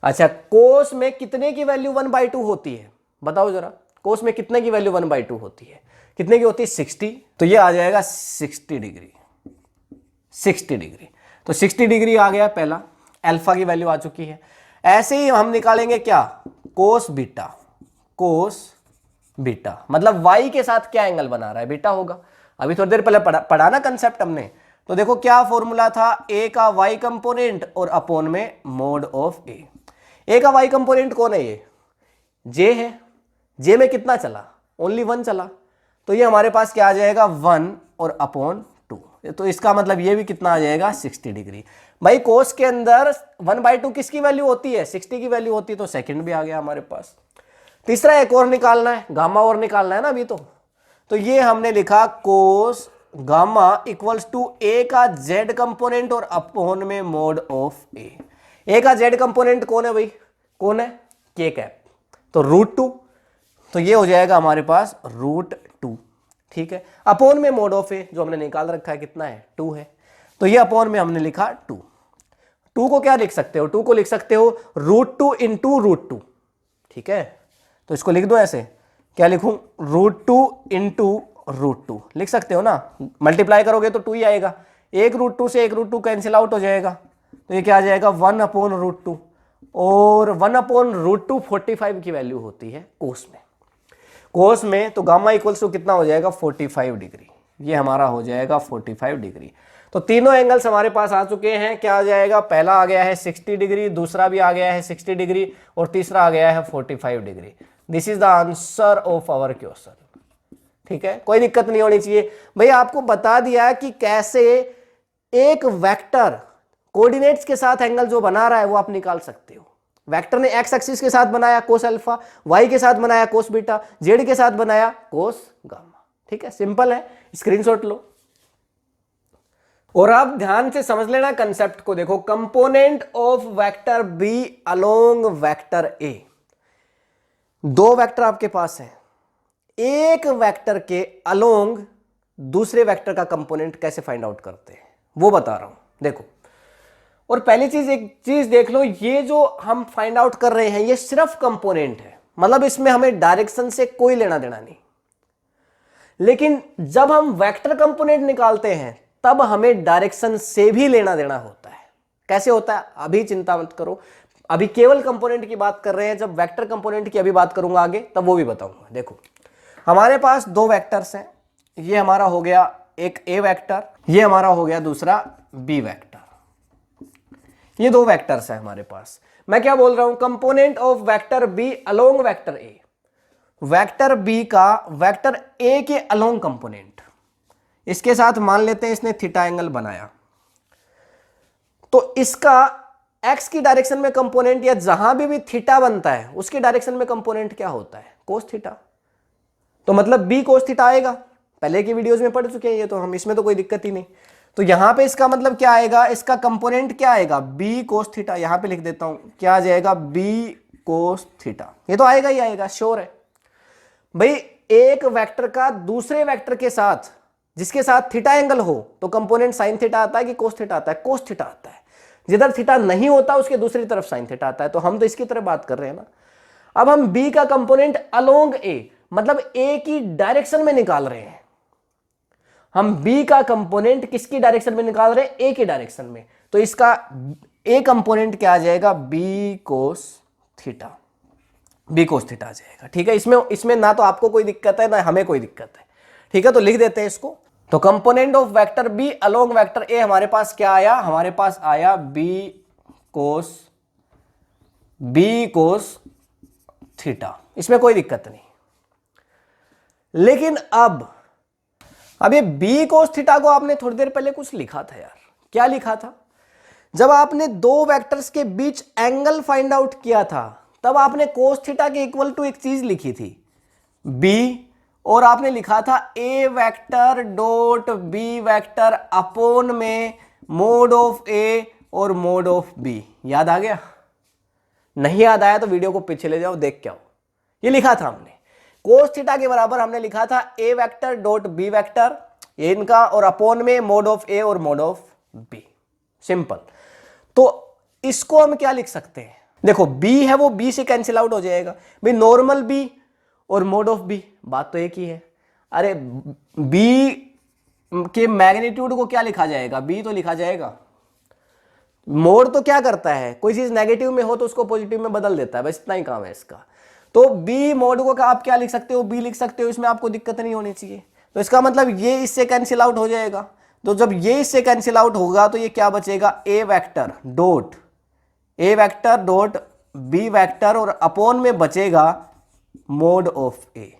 अच्छा, कोस में कितने की वैल्यू 1/2 होती है, बताओ जरा, कोस में कितने की वैल्यू 1/2 होती है, कितने की होती है 60, तो ये आ जाएगा 60 डिग्री, 60 डिग्री, तो 60 डिग्री आ गया पहला, अल्फा की वैल्यू आ चुकी है। ऐसे ही हम निकालेंगे क्या, कोस बीटा, कोस बीटा मतलब y के साथ क्या एंगल बना रहा है, बीटा होगा, अभी थोड़ी देर पहले पढ़ा ना कंसेप्ट हमने। तो देखो क्या फॉर्मूला था, a का y कंपोनेंट और अपॉन में मोड ऑफ a का y कंपोनेंट कौन है, ये j है, j में कितना चला, ओनली 1 चला, तो ये हमारे पास क्या आ जाएगा 1 और अपॉन 2, तो इसका मतलब ये भी कितना आ जाएगा 60 डिग्री। भाई कोस के अंदर 1/2 किसकी वैल्यू होती है, 60 की वैल्यू होती है, तो सेकंड भी आ गया हमारे पास। तीसरा एक और निकालना है, गामा और निकालना है ना अभी तो ये हमने लिखा कोस गामा इक्वल्स टू ए का जेड कंपोनेंट और अपॉन में मोड ऑफ ए का जेड कंपोनेंट कौन है भाई, कौन है, के कैप, तो √2, तो ये हो जाएगा हमारे पास √2, ठीक है। अपॉन में मोड ऑफ ए जो हमने निकाल रखा है कितना है 2 है, तो ये अपॉन में हमने लिखा 2 को क्या लिख सकते हो, 2 को लिख सकते हो √2 इंटू √2, ठीक है। तो इसको लिख दो ऐसे, क्या लिखूं, √2 इंटू √2 लिख सकते हो ना, मल्टीप्लाई करोगे तो 2 ही आएगा, एक √2 से एक √2 कैंसिल आउट हो जाएगा, तो ये क्या आ जाएगा 1/√2 और 1/√2 45 की वैल्यू होती है कोस में। कोस में, तो गामा इक्वल्स टू कितना हो जाएगा 45 डिग्री। ये हमारा हो जाएगा 45 डिग्री। तो तीनों एंगल्स हमारे पास आ चुके हैं। क्या आ जाएगा, पहला आ गया है 60 डिग्री, दूसरा भी आ गया है 60 डिग्री और तीसरा आ गया है 45 degree. This is the answer of our question. ठीक है, कोई दिक्कत नहीं होनी चाहिए। भैया आपको बता दिया कि कैसे एक वेक्टर कोऑर्डिनेट्स के साथ एंगल जो बना रहा है वो आप निकाल सकते हो। वेक्टर ने एक्स एक्सिस के साथ बनाया कोस अल्फा, वाई के साथ बनाया कोस बीटा, जेड के साथ बनाया कोस गामा। ठीक है, सिंपल है, स्क्रीनशॉट लो। और आप ध्यान से समझ लेना कंसेप्ट को। देखो, component of vector B along vector A. दो वेक्टर आपके पास है, एक वेक्टर के अलोंग दूसरे वेक्टर का कंपोनेंट कैसे फाइंड आउट करते हैं वो बता रहा हूं। देखो, और पहली चीज एक चीज देख लो, ये जो हम फाइंड आउट कर रहे हैं ये सिर्फ कंपोनेंट है, मतलब इसमें हमें डायरेक्शन से कोई लेना देना नहीं। लेकिन जब हम वेक्टर कंपोनेंट निकालते हैं तब हमें डायरेक्शन से भी लेना देना होता है। कैसे होता है अभी चिंता मत करो, अभी केवल कंपोनेंट की बात कर रहे हैं। जब वेक्टर कंपोनेंट की अभी बात करूंगा आगे तब वो भी बताऊंगा। देखो, हमारे पास दो वेक्टर्स हैं, ये हमारा हो गया एक ए वेक्टर, ये हमारा हो गया दूसरा बी वेक्टर। ये दो वेक्टर्स हैं हमारे पास। मैं क्या बोल रहा हूं, component of vector B along vector A. Vector B का वेक्टर ए के अलोंग कंपोनेंट, इसके साथ मान लेते हैं इसने थीटा एंगल बनाया, तो इसका एक्स की डायरेक्शन में कंपोनेंट या जहां भी थीटा बनता है उसके डायरेक्शन में कंपोनेंट क्या होता है, कोस थीटा। तो मतलब बी कोस थीटा आएगा, पहले की वीडियोस में पढ़ चुके हैं ये, तो हम इसमें तो कोई दिक्कत ही नहीं। तो यहां पे इसका मतलब क्या आएगा, इसका कंपोनेंट क्या आएगा, बी कोस थीटा। यहां पे लिख देता हूं, क्या आ जाएगा, बी कोस थीटा। ये तो आएगा ही आएगा, श्योर है भाई। एक वेक्टर का दूसरे वेक्टर के साथ, जिसके साथ थीटा एंगल हो, तो कंपोनेंट साइन थीटा आता है कि कोस थीटा आता है, कोस थीटा आता है। जिधर थीटा नहीं होता उसके दूसरी तरफ साइन थीटा आता है। तो हम तो इसकी तरफ बात कर रहे हैं ना। अब हम बी का कंपोनेंट अलोंग ए, मतलब ए की डायरेक्शन में निकाल रहे हैं। हम बी का कंपोनेंट किसकी डायरेक्शन में निकाल रहे हैं, ए की डायरेक्शन में। तो इसका ए कंपोनेंट क्या आ जाएगा, B cos theta. B cos theta आ जाएगा। ठीक है, इसमें ना तो आपको कोई दिक्कत है ना हमें कोई दिक्कत है। ठीक है, तो लिख देते हैं इसको। तो component of vector B along vector A हमारे पास क्या आया, हमारे पास आया बी कोस थीटा। इसमें कोई दिक्कत नहीं। लेकिन अब ये बी कोस थीटा को आपने थोड़ी देर पहले कुछ लिखा था यार। क्या लिखा था, जब आपने दो वेक्टर्स के बीच एंगल फाइंड आउट किया था तब आपने कोस थीटा के इक्वल टू एक चीज लिखी थी, बी, और आपने लिखा था A vector dot B vector upon में मोड ऑफ ए और मोड ऑफ बी। याद आ गया? नहीं याद आया तो वीडियो को पीछे ले जाओ, देख के आओ। ये लिखा था हमने, कोस थीटा के बराबर हमने लिखा था A vector dot B vector, इनका, और अपॉन में मोड ऑफ ए और मोड ऑफ बी। सिंपल। तो इसको हम क्या लिख सकते हैं, देखो बी है वो बी से कैंसिल आउट हो जाएगा भाई, नॉर्मल बी और मोड ऑफ बी, बात तो एक ही है। अरे बी के मैग्नीट्यूड को क्या लिखा जाएगा, बी तो लिखा जाएगा। मोड तो क्या करता है, कोई चीज नेगेटिव में हो तो उसको पॉजिटिव में बदल देता है, बस इतना ही काम है इसका। तो बी मोड को आप क्या लिख सकते हो, बी लिख सकते हो, इसमें आपको दिक्कत नहीं होनी चाहिए। तो इसका मतलब ये इससे कैंसिल आउट हो जाएगा। तो जब ये इससे कैंसिल आउट होगा तो ये क्या बचेगा, ए वेक्टर डॉट बी वेक्टर और अपॉन में बचेगा मोड ऑफ ए।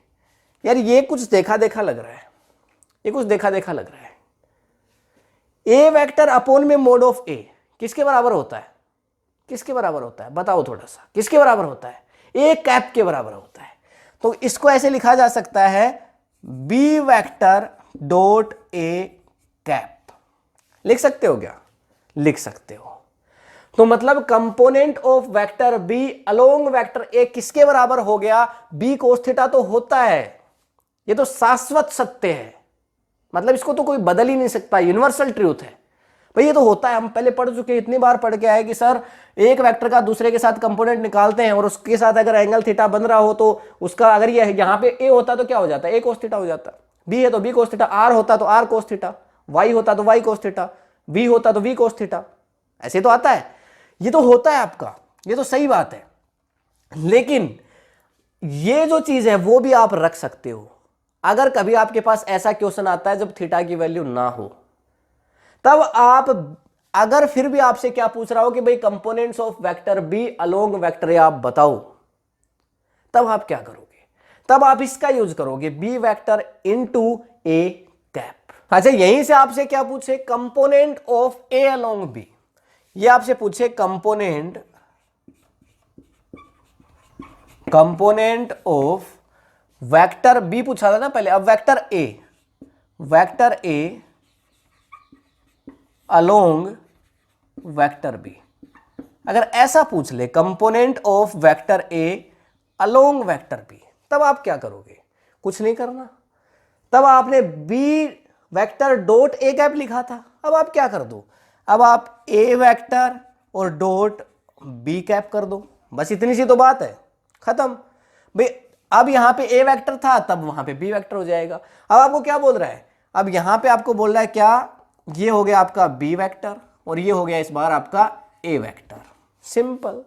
यार ये कुछ देखा देखा लग रहा है, ये कुछ देखा देखा लग रहा है। ए वेक्टर अपॉन में मोड ऑफ ए किसके बराबर होता है, किसके बराबर होता है बताओ थोड़ा सा, किसके बराबर होता है, ए कैप के बराबर होता है। तो इसको ऐसे लिखा जा सकता है, B vector dot A cap. लिख सकते हो क्या, लिख सकते हो। तो मतलब component of vector B along vector A किसके बराबर हो गया, बी कोस थीटा तो होता है। ये तो शाश्वत सत्य है, मतलब इसको तो कोई बदल ही नहीं सकता, यूनिवर्सल ट्रूथ है भाई, ये तो होता है। हम पहले पढ़ चुके, इतनी बार पढ़ के आए कि सर एक वेक्टर का दूसरे के साथ कंपोनेंट निकालते हैं और उसके साथ अगर एंगल थीटा बन रहा हो तो उसका, अगर ये यहाँ पे ए होता तो क्या हो जाता है, ए कोस थीटा हो जाता, बी है तो बी कोस थीटा, आर होता तो आर कोस थीटा, वाई होता तो वाई कोस थीटा, वी होता तो वी कोस थीटा। ऐसे तो आता है, ये तो होता है आपका, ये तो सही बात है। लेकिन ये जो चीज है वो भी आप रख सकते हो। अगर कभी आपके पास ऐसा क्वेश्चन आता है जब थीटा की वैल्यू ना हो, तब आप, अगर फिर भी आपसे क्या पूछ रहा हो कि भाई components of vector B along vector A आप बताओ, तब आप क्या करोगे? तब आप इसका यूज करोगे B vector into A cap. अच्छा, यहीं से आपसे क्या पूछे? Component of A along B. ये आपसे पूछे कंपोनेंट ऑफ वेक्टर बी पूछा था ना पहले, अब vector A along vector B. अगर ऐसा पूछ ले component of vector A along vector B, तब आप क्या करोगे? कुछ नहीं करना। तब आपने B vector dot A cap लिखा था, अब आप क्या कर दो? अब आप ए वेक्टर और डॉट बी कैप कर दो। बस इतनी सी तो बात है, खत्म भाई। अब यहां पे ए वेक्टर था, तब वहां पे बी वेक्टर हो जाएगा। अब आपको क्या बोल रहा है? अब यहां पे आपको बोल रहा है क्या? ये हो गया आपका बी वेक्टर और ये हो गया इस बार आपका ए वेक्टर। सिंपल।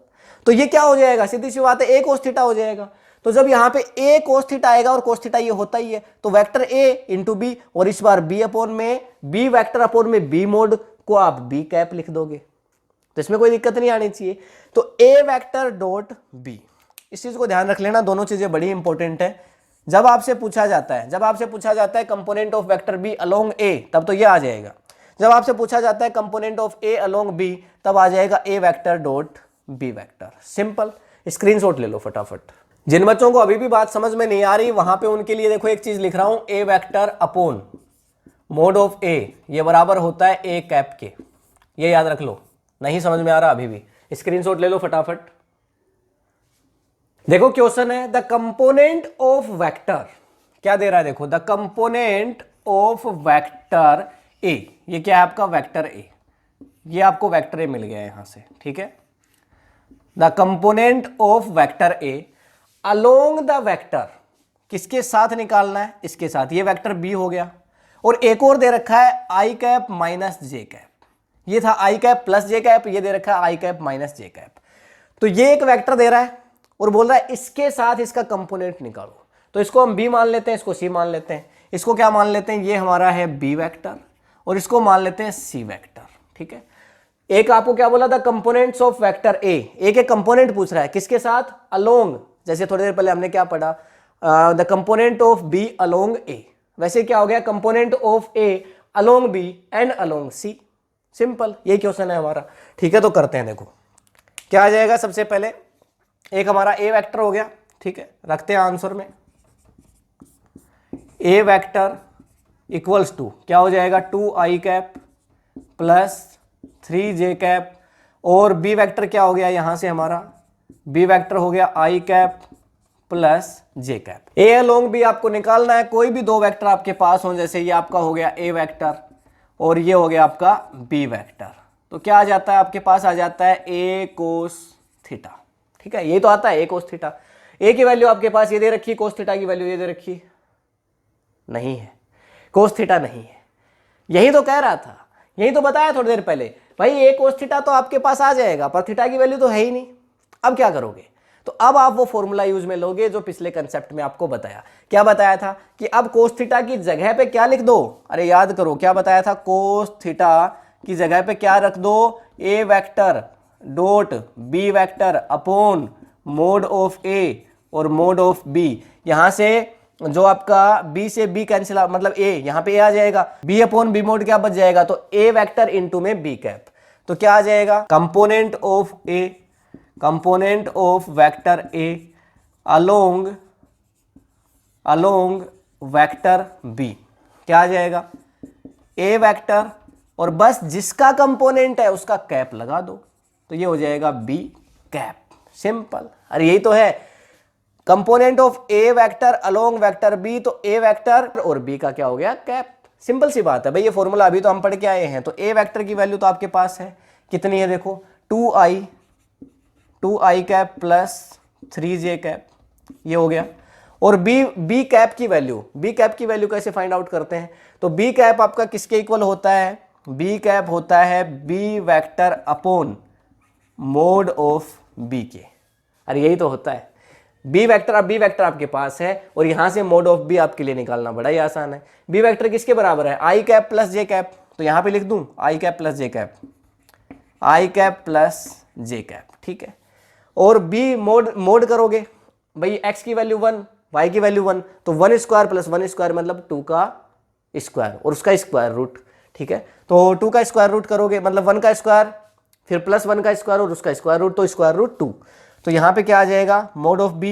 तो ये क्या हो जाएगा? सीधी सी बात है, ए कोस थीटा हो जाएगा। तो जब यहां पे ए कोस थीटा आएगा, और कोस थीटा ये होता ही है, तो वेक्टर ए इंटू बी, और इस बार बी अपॉन में बी वेक्टर अपॉन में बी मोड को आप बी कैप लिख दोगे, तो इसमें कोई दिक्कत नहीं आनी चाहिए। तो ए वेक्टर डॉट बी, इस चीज को ध्यान रख लेना, दोनों चीजें बड़ी इंपॉर्टेंट है। जब आपसे पूछा जाता है component of vector B along A, तब तो ये आ जाएगा। जब आपसे पूछा जाता है component of A along B, तब आ जाएगा A vector dot B vector. Simple. Screenshot ले लो फटाफट। जिन बच्चों को अभी भी बात समझ में नहीं आ रही, वहां पे उनके लिए देखो एक चीज लिख रहा हूं, ए वेक्टर अपॉन मोड ऑफ ए, ये बराबर होता है ए कैप के। ये याद रख लो। नहीं समझ में आ रहा अभी भी, स्क्रीनशॉट ले लो फटाफट। देखो क्वेश्चन है, द कंपोनेंट ऑफ वेक्टर, क्या दे रहा है? देखो, द कंपोनेंट ऑफ वेक्टर ए, ये क्या है आपका? Vector A. ये आपको वेक्टर ए मिल गया है यहां से, ठीक है। The component of vector A along the vector, किसके साथ निकालना है? इसके साथ। ये वेक्टर बी हो गया, और एक और दे रखा है I cap minus J cap. ये था आई कैप प्लस जे कैप, ये दे रखा है I cap minus J cap. तो ये एक वेक्टर दे रहा है और बोल रहा है इसके साथ इसका कंपोनेंट निकालो। तो इसको हम बी मान लेते हैं, इसको सी मान लेते हैं। इसको क्या मान लेते हैं? ये हमारा है बी वेक्टर, और इसको मान लेते हैं सी वेक्टर, ठीक है। एक आपको क्या बोला था? कंपोनेंट्स ऑफ वेक्टर ए, एक एक कंपोनेंट पूछ रहा है, किसके साथ? अलोंग। जैसे थोड़ी देर पहले हमने क्या पढ़ा? The component of B along A. वैसे क्या हो गया? Component of A along B and along C. Simple, ये क्वेश्चन है हमारा, ठीक है। तो करते हैं, देखो क्या आ जाएगा। सबसे पहले एक हमारा ए वेक्टर हो गया, ठीक है, रखते हैं आंसर में। ए वेक्टर इक्वल्स टू क्या हो जाएगा? 2i cap plus 3j cap, और बी वेक्टर क्या हो गया यहां से हमारा? बी वेक्टर हो गया i cap plus j cap. A along B आपको निकालना है। कोई भी दो वेक्टर आपके पास हो, जैसे ये आपका हो गया ए वेक्टर और ये हो गया आपका बी वेक्टर, तो क्या आ जाता है आपके पास? आ जाता है ए कोस थीटा, ठीक है। ये तो आता है ए कोस थीटा। ए की वैल्यू आपके पास ये दे रखी है, कोस थीटा की वैल्यू ये दे रखी नहीं है, कोस थीटा नहीं है। यही तो कह रहा था, यही तो बताया थोड़ी देर पहले, भाई ए कोस थीटा तो आपके पास आ जाएगा, पर थीटा की वैल्यू तो है ही नहीं। अब क्या करोगे? तो अब आप वो फॉर्मूला यूज में लोगे जो पिछले कंसेप्ट में आपको बताया। क्या बताया था? कि अब कोस थीटा की जगह पे क्या लिख दो? अरे याद करो, क्या बताया था? कोस थीटा की जगह पे क्या रख दो? A vector dot B vector upon mod of A और मोड ऑफ बी। यहां से जो आपका b से b कैंसिल, मतलब a, यहां पे a आ जाएगा, b अपॉन बी मोड क्या बच जाएगा? तो a वेक्टर इनटू में b कैप। तो क्या आ जाएगा? Component of vector a along vector b क्या आ जाएगा? a वेक्टर, और बस जिसका कंपोनेंट है उसका कैप लगा दो, तो ये हो जाएगा b कैप। सिंपल। अरे यही तो है, component of A vector along vector B, तो ए वेक्टर और बी का क्या हो गया? कैप। सिंपल सी बात है भाई, ये फॉर्मूला अभी तो हम पढ़ के आए हैं। तो ए वेक्टर की वैल्यू तो आपके पास है, कितनी है? देखो 2i cap plus 3j cap, ये हो गया। और बी कैप की वैल्यू कैसे फाइंड आउट करते हैं? तो बी कैप आपका किसके इक्वल होता है? बी कैप होता है B vector upon mod of B के। अरे यही तो होता है, बी वेक्टर, अब बी वेक्टर आपके पास है और यहां से मोड ऑफ बी आपके लिए निकालना बड़ा ही आसान है। बी वेक्टर किसके बराबर है, I cap plus J cap, तो यहां पे लिख दूं आई कैप प्लस जे कैप, आई कैप प्लस जे कैप, ठीक है। और बी मोड करोगे भाई, एक्स की वैल्यू 1, वाई की वैल्यू 1, तो 1 स्क्वायर प्लस 1 स्क्वायर मतलब 2 का स्क्वायर और उसका स्क्वायर रूट, ठीक है। तो 2 का स्क्वायर रूट करोगे मतलब 1 का स्क्वायर फिर प्लस 1 का स्क्वायर और उसका स्क्वायर रूट, तो स्क्वायर रूट 2। तो यहां पे क्या आ जाएगा, mod of B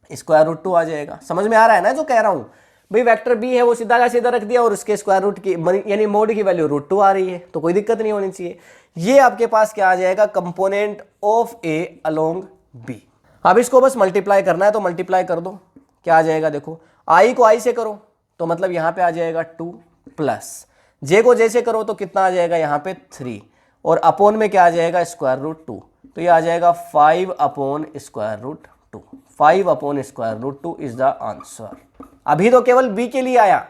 square root 2 आ जाएगा। समझ में आ रहा है ना जो कह रहा हूं भाई, वेक्टर बी है वो सीधा का सीधा रख दिया और उसके स्क्वायर रूट की यानी मोड की वैल्यू रूट 2 आ रही है, तो कोई दिक्कत नहीं होनी चाहिए। ये आपके पास क्या आ जाएगा, component of A along B. अब इसको बस मल्टीप्लाई करना है तो मल्टीप्लाई कर दो, क्या आ जाएगा देखो, आई को आई से करो तो मतलब यहां पे आ जाएगा 2 प्लस जे को जे से करो तो कितना आ जाएगा यहाँ पे 3 और अपोन में क्या आ जाएगा स्क्वायर रूट 2, तो ये आ जाएगा 5 upon square root 2। 5 upon square root 2 is the answer. अभी तो केवल बी के लिए आया,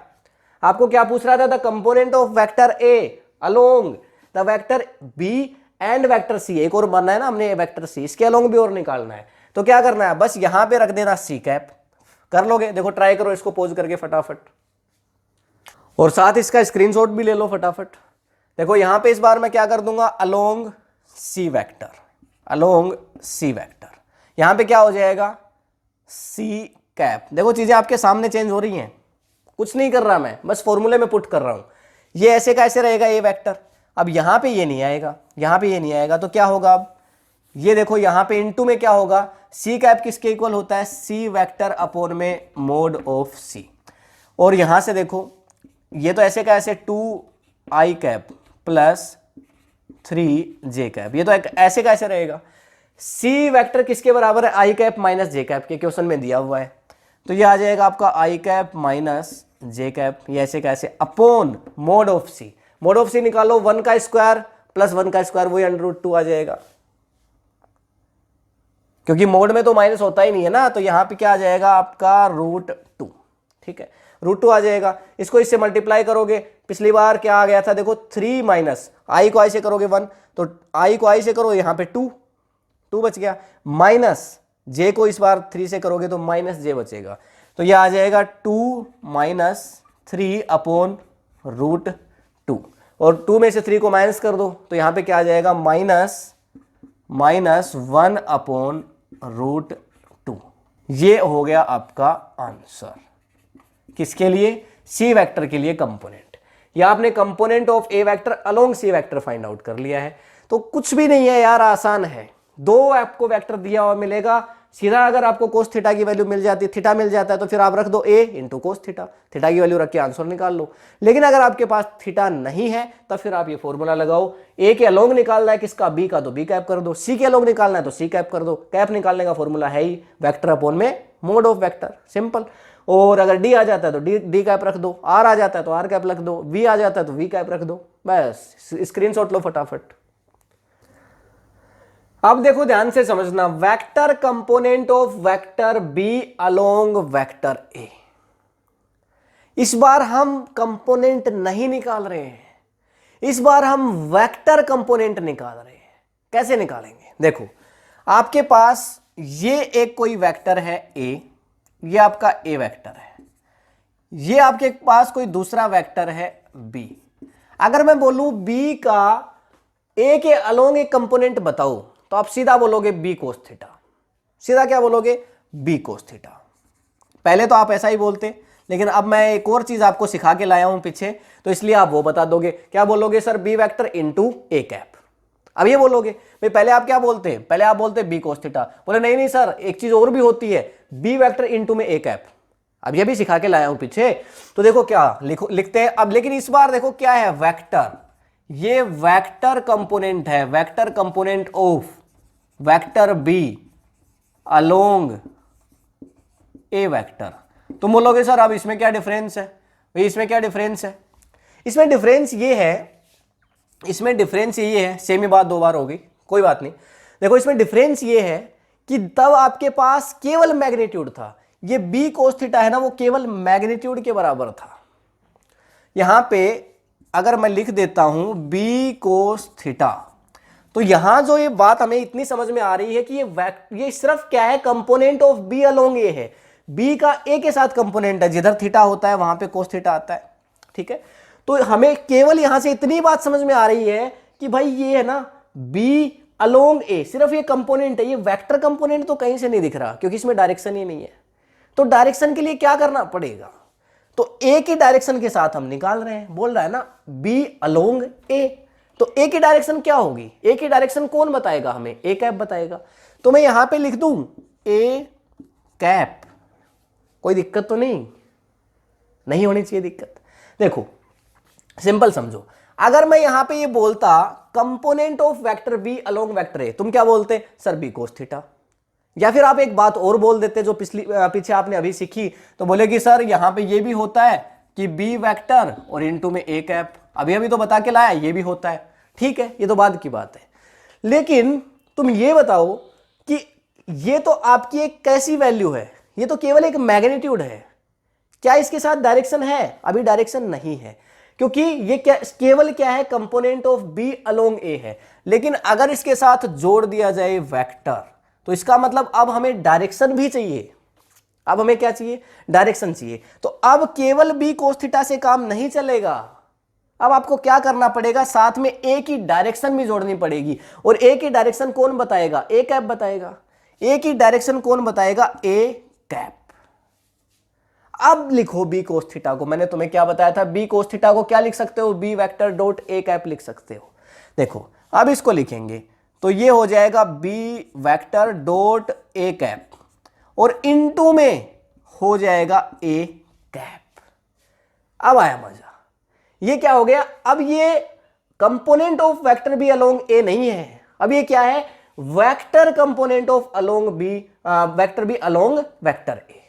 आपको क्या पूछ रहा था, the component of vector A along the vector B and vector C. एक और बनना है ना हमने वेक्टर सी, इसके अलोंग भी और निकालना है, तो क्या करना है, बस यहां पे रख देना सी कैप। कर लोगे, देखो ट्राई करो इसको पोज करके फटाफट, और साथ इसका स्क्रीनशॉट भी ले लो फटाफट। देखो यहां पे इस बार मैं क्या कर दूंगा, along C vector, along C vector, यहां पे क्या हो जाएगा सी कैप। देखो चीजें आपके सामने चेंज हो रही हैं, कुछ नहीं कर रहा मैं, बस फॉर्मूले में पुट कर रहा हूं। ये ऐसे कैसे रहेगा ये वेक्टर, अब यहां पे ये नहीं आएगा, यहां पे ये नहीं आएगा, तो क्या होगा, अब ये देखो यहां पे इनटू में क्या होगा, सी कैप किसके इक्वल होता है, सी वेक्टर अपॉन में मोड ऑफ सी। और यहां से देखो ये तो ऐसे का ऐसे 2 आई कैप प्लस 3 जे कैप, ये तो ऐसे कैसे रहेगा, सी वेक्टर किसके बराबर है, I cap minus J cap के क्वेश्चन में दिया हुआ है, तो ये आ जाएगा आपका I cap minus J cap, ये ऐसे कैसे upon mod of C. Mod of C निकालो, 1 का स्क्वायर प्लस 1 का स्क्वायर वही √2 आ जाएगा, क्योंकि मोड में तो माइनस होता ही नहीं है ना, तो यहां पे क्या आ जाएगा आपका √2, ठीक है, √2 आ जाएगा। इसको इससे मल्टीप्लाई करोगे, पिछली बार क्या आ गया था देखो 3 माइनस आई को आई से करोगे 1, तो आई को आई से करो यहां पे 2 बच गया, माइनस जे को इस बार 3 से करोगे तो माइनस जे बचेगा, तो यह आ जाएगा 2 माइनस 3 अपॉन √2, और 2 में से 3 को माइनस कर दो तो यहां पे क्या आ जाएगा माइनस 1 अपॉन √2। ये हो गया आपका आंसर, किसके लिए, सी वेक्टर के लिए कंपोनेंट। या आपने component of A vector along C vector find out कर लिया है, तो कुछ भी नहीं है यार, आसान है। 2 आपको वेक्टर दिया हुआ मिलेगा, सीधा अगर आपको कोस थीटा की वैल्यू मिल जाती है, थीटा मिल जाता है, तो फिर आप रख दो a into cos theta, theta की वैल्यू रख के आंसर निकाल लो। लेकिन अगर आपके पास थीटा नहीं है तब फिर आप ये फॉर्मूला लगाओ, a के अलोंग निकालना है किसका, b का, तो b कैप कर दो, c के अलोंग निकालना है तो c कैप कर दो। कैप निकालने का फॉर्मूला है ही वेक्टर अपॉन में मोड ऑफ वेक्टर, सिंपल। और अगर d आ जाता है तो d कैप रख दो, r आ जाता है तो r कैप रख दो, v आ जाता है तो v कैप रख दो, बस स्क्रीनशॉट लो फटाफट। अब देखो ध्यान से समझना, vector component of vector B along vector A. इस बार हम कंपोनेंट नहीं निकाल रहे हैं, इस बार हम वेक्टर कंपोनेंट निकाल रहे हैं। कैसे निकालेंगे, देखो आपके पास ये एक कोई वेक्टर है ए, ये आपका ए वेक्टर है, ये आपके पास कोई दूसरा वेक्टर है बी। अगर मैं बोलूं बी का ए के अलोंग एक कंपोनेंट बताओ, तो आप सीधा बोलोगे बी कोस थीटा, सीधा क्या बोलोगे, बी कोस थीटा। पहले तो आप ऐसा ही बोलते, लेकिन अब मैं एक और चीज आपको सिखा के लाया हूं पीछे, तो इसलिए आप वो बता दोगे। क्या बोलोगे, sir B vector into A cap. अब ये बोलोगे भाई, पहले आप क्या बोलते हैं, पहले आप बोलते बी कोस थीटा, बोले नहीं नहीं सर एक चीज और भी होती है, बी वेक्टर इंटू में ए कैप। अब ये भी सिखा के लाया हूं पीछे, तो देखो क्या लिखते हैं अब। लेकिन इस बार देखो क्या है, वेक्टर, ये वेक्टर कंपोनेंट है, vector component of vector B along A vector. तुम बोलोगे सर अब इसमें क्या डिफरेंस है, भाई इसमें क्या डिफरेंस है, इसमें डिफरेंस ये है, इसमें डिफरेंस ये है, सेम ही बात 2 बार होगी, कोई बात नहीं। देखो इसमें डिफरेंस ये है कि तब आपके पास केवल मैग्नीट्यूड था, ये बी कोस थीटा है ना, वो केवल मैग्नीट्यूड के बराबर था। यहां पे अगर मैं लिख देता हूं बी कोस थीटा, तो यहां जो ये बात हमें इतनी समझ में आ रही है कि ये सिर्फ क्या है, कंपोनेंट ऑफ बी अलोंग ए है। बी का ए के साथ कंपोनेंट है, जिधर थीटा होता है वहां पे कोस थीटा आता है, ठीक है। तो हमें केवल यहां से इतनी बात समझ में आ रही है कि भाई ये है ना बी अलोंग ए, सिर्फ ये कंपोनेंट है, ये वेक्टर कंपोनेंट तो कहीं से नहीं दिख रहा क्योंकि इसमें डायरेक्शन ही नहीं है। तो डायरेक्शन के लिए क्या करना पड़ेगा, तो ए की डायरेक्शन के साथ हम निकाल रहे हैं, बोल रहा है ना बी अलोंग ए, तो ए की डायरेक्शन क्या होगी, ए की डायरेक्शन कौन बताएगा हमें, ए कैप बताएगा। तो मैं यहां पे लिख दूं ए कैप, कोई दिक्कत तो नहीं होनी चाहिए दिक्कत। देखो सिंपल समझो, अगर मैं यहां पे ये बोलता component of vector B along vector A, तुम क्या बोलते सर बी कोस थीटा, या फिर आप एक बात और बोल देते जो पीछे आपने अभी सीखी, तो बोले कि सर यहां पे ये भी होता है कि बी वेक्टर और इनटू में ए कैप, अभी तो बता के लाया ये भी होता है, ठीक है, ये तो बाद की बात है। लेकिन तुम ये बताओ कि ये तो आपकी एक कैसी वैल्यू है, ये तो केवल एक मैग्नीट्यूड है, क्या इसके साथ डायरेक्शन है, अभी डायरेक्शन नहीं है, क्योंकि ये केवल क्या है, कंपोनेंट ऑफ बी अलोंग ए है। लेकिन अगर इसके साथ जोड़ दिया जाए वेक्टर, तो इसका मतलब अब हमें डायरेक्शन भी चाहिए, अब हमें क्या चाहिए, डायरेक्शन चाहिए। तो अब केवल बी कोस थीटा से काम नहीं चलेगा, अब आपको क्या करना पड़ेगा, साथ में ए की डायरेक्शन भी जोड़नी पड़ेगी। और ए की डायरेक्शन कौन बताएगा, ए कैप बताएगा। ए की डायरेक्शन कौन बताएगा, ए कैप। अब लिखो बी कोस थीटा को, मैंने तुम्हें क्या बताया था, बी कोस थीटा को क्या लिख सकते हो, B vector dot A cap लिख सकते हो। देखो अब इसको लिखेंगे तो ये हो जाएगा B vector dot A cap और इनटू में हो जाएगा ए कैप। अब आया मजा, ये क्या हो गया, अब ये component of vector B along A नहीं है, अब ये क्या है, vector component of along B, vector B along vector A.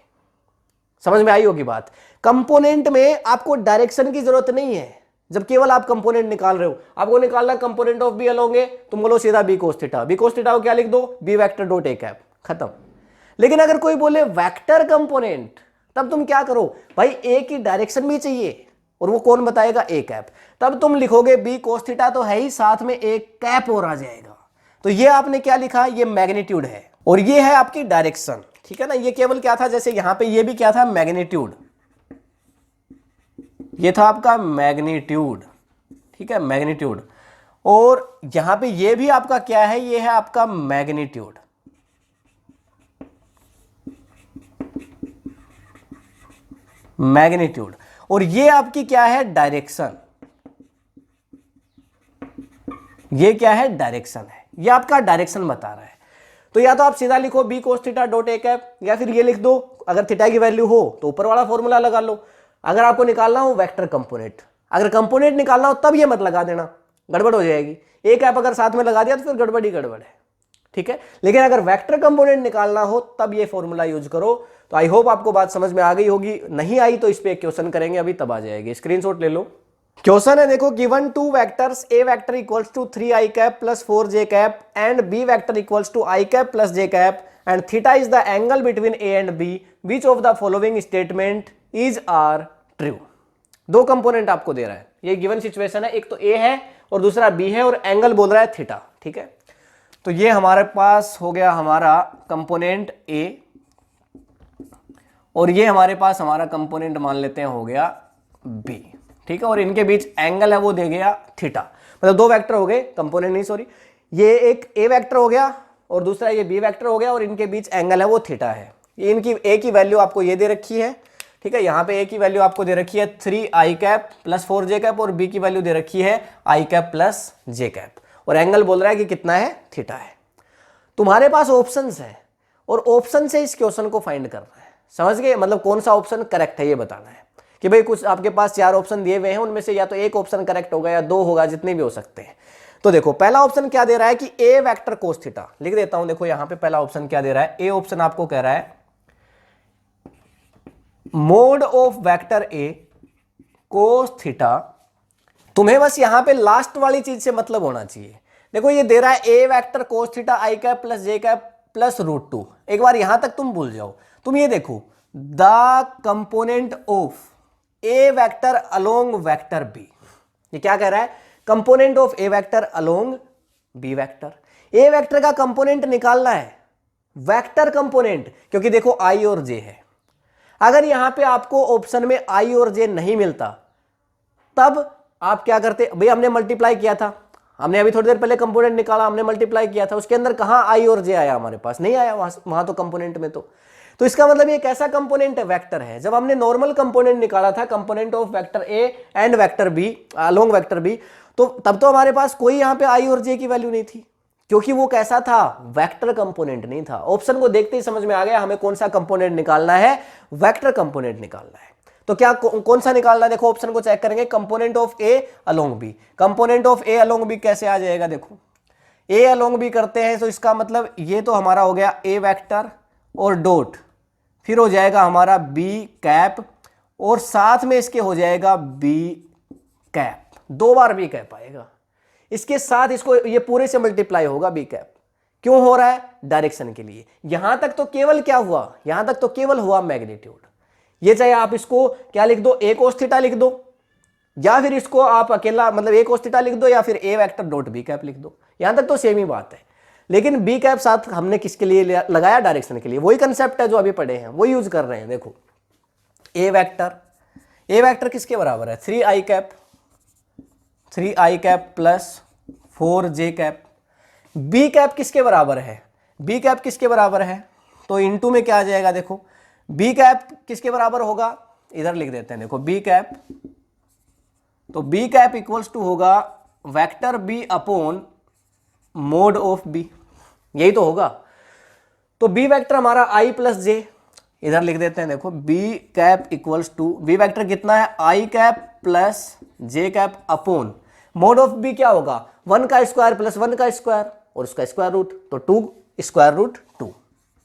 समझ में आई होगी बात। कंपोनेंट में आपको डायरेक्शन की जरूरत नहीं है, जब केवल आप कंपोनेंट निकाल रहे हो, आपको निकालना component of B along A, तुम बोलो सीधा B cos theta, B cos theta को क्या लिख दो, B vector dot A cap, खत्म। लेकिन अगर कोई बोले वेक्टर कंपोनेंट, तब तुम क्या करो भाई, ए की डायरेक्शन भी चाहिए और वो कौन बताएगा, ए कैप। तब तुम लिखोगे बी कोस थीटा तो है ही, साथ में ए कैप और आ जाएगा। तो ये आपने क्या लिखा, ये मैग्नीट्यूड है और ये है आपकी डायरेक्शन, ठीक है ना। ये केवल क्या था, जैसे यहां पे ये भी क्या था, मैग्नीट्यूड, ये था आपका मैग्नीट्यूड, ठीक है, मैग्नीट्यूड। और यहां पे ये भी आपका क्या है, ये है आपका मैग्नीट्यूड। मैग्नीट्यूड और ये आपकी क्या है, डायरेक्शन, ये क्या है, डायरेक्शन है, ये आपका डायरेक्शन बता रहा है। तो या तो आप सीधा लिखो B cos theta dot A cap, या फिर ये लिख दो, अगर थीटा की वैल्यू हो तो ऊपर वाला फॉर्मूला लगा लो। अगर आपको निकालना हो वेक्टर कंपोनेंट, अगर कंपोनेंट निकालना हो तब ये मत लगा देना, गड़बड़ हो जाएगी। ए कैप अगर साथ में लगा दिया तो फिर गड़बड़ ही गड़बड़ है, ठीक है। लेकिन अगर वेक्टर कंपोनेंट निकालना हो तब ये फॉर्मूला यूज करो। तो आई होप आपको बात समझ में आ गई होगी, नहीं आई तो इस पे एक क्वेश्चन करेंगे, अभी तब आ जाएगी, स्क्रीनशॉट ले लो। क्वेश्चन है देखो, given two vectors A vector equals to 3i cap plus 4j cap and B vector equals to i cap plus j cap and theta is the angle between A and B, which of the following statement is are true. दो कंपोनेंट आपको दे रहा है, ये गिवन सिचुएशन है, एक तो ए है और दूसरा बी है और एंगल बोल रहा है थीटा, ठीक है। तो ये हमारे पास हो गया हमारा कंपोनेंट ए और ये हमारे पास हमारा कंपोनेंट मान लेते हैं हो गया बी, ठीक है। और इनके बीच एंगल है वो दे गया थीटा, मतलब दो वेक्टर हो गए, कंपोनेंट नहीं सॉरी, ये एक ए वेक्टर हो गया और दूसरा ये बी वेक्टर हो गया और इनके बीच एंगल है वो थीटा है। ये इनकी ए की वैल्यू आपको ये दे रखी है, ठीक है। यहाँ पे ए की वैल्यू आपको दे रखी है 3i cap plus 4j cap और बी की वैल्यू दे रखी है i cap plus j cap और एंगल बोल रहा है कि कितना है, थीटा है। तुम्हारे पास ऑप्शंस है और ऑप्शन से इस क्वेश्चन को फाइंड करना है, समझ गए, मतलब कौन सा ऑप्शन करेक्ट है ये बताना है कि भाई कुछ आपके पास 4 ऑप्शन दिए हुए हैं, उनमें से या तो एक ऑप्शन करेक्ट होगा या 2 होगा, जितने भी हो सकते हैं। तो देखो पहला ऑप्शन क्या दे रहा है कि ए वेक्टर कोस थीटा, लिख देता हूं, देखो यहां पे पहला ऑप्शन क्या दे रहा है, ए ऑप्शन आपको कह रहा है mode of vector A cos theta. तुम्हें बस यहां पे लास्ट वाली चीज से मतलब होना चाहिए। देखो ये दे रहा है A vector cos theta I cap plus J cap plus √2, एक बार यहां तक तुम भूल जाओ। तुम ये देखो the component of A vector along vector B, ये क्या कह रहा है, component of A vector along B vector. A vector का कंपोनेंट निकालना है, वेक्टर कंपोनेंट, क्योंकि देखो आई और जे है। अगर यहां पे आपको ऑप्शन में आई और जे नहीं मिलता तब आप क्या करते, भाई हमने मल्टीप्लाई किया था, हमने अभी थोड़ी देर पहले कंपोनेंट निकाला, हमने मल्टीप्लाई किया था, उसके अंदर कहां आई और जे आया, हमारे पास नहीं आया वहां तो कंपोनेंट में। तो इसका मतलब ये कैसा कंपोनेंट है, वेक्टर है। जब हमने नॉर्मल कंपोनेंट निकाला था, component of vector A and vector B along vector B, तो तब तो हमारे पास कोई यहां पे आई और जे की वैल्यू नहीं थी, क्योंकि वो कैसा था, वेक्टर कंपोनेंट नहीं था। ऑप्शन को देखते ही समझ में आ गया हमें कौन सा कंपोनेंट निकालना है, वेक्टर कंपोनेंट निकालना है। तो क्या कौन सा निकालना है, देखो ऑप्शन को चेक करेंगे, component of A along B. Component of A along B कैसे आ जाएगा, देखो ए अलोंग बी करते हैं तो इसका मतलब ये तो हमारा हो गया ए वेक्टर और डॉट, फिर हो जाएगा हमारा बी कैप और साथ में इसके हो जाएगा बी कैप, 2 बार बी कैप आएगा। इसके साथ इसको ये पूरे से मल्टीप्लाई होगा बी कैप। क्यों हो रहा है, डायरेक्शन के लिए। यहां तक तो केवल क्या हुआ, यहां तक तो केवल हुआ मैग्नीट्यूड। ये चाहे आप इसको क्या लिख दो, ए कोस थीटा लिख दो, या फिर इसको आप अकेला मतलब ए कोस थीटा लिख दो, या फिर ए वेक्टर डॉट बी कैप लिख दो, यहां तक तो सेम ही बात है। लेकिन बी कैप साथ हमने किसके लिए लगाया, डायरेक्शन के लिए। वही कंसेप्ट है जो अभी पढ़े हैं, वही यूज कर रहे हैं। देखो ए वेक्टर किसके बराबर है, 3i cap, 3i cap plus 4j cap. B cap किसके बराबर है, बी कैप किसके बराबर है, तो इनटू में क्या आ जाएगा, देखो बी कैप किसके बराबर होगा, इधर लिख देते हैं, देखो बी कैप, तो बी कैप इक्वल्स टू होगा vector B upon mod of B, यही तो होगा। तो बी वेक्टर हमारा आई प्लस जे, इधर लिख देते हैं, देखो B cap equals to, B vector कितना है, I cap plus J cap upon mod of B क्या होगा, 1 का स्क्वायर प्लस 1 का स्क्वायर और उसका स्क्वायर रूट, तो 2 स्क्वायर रूट 2,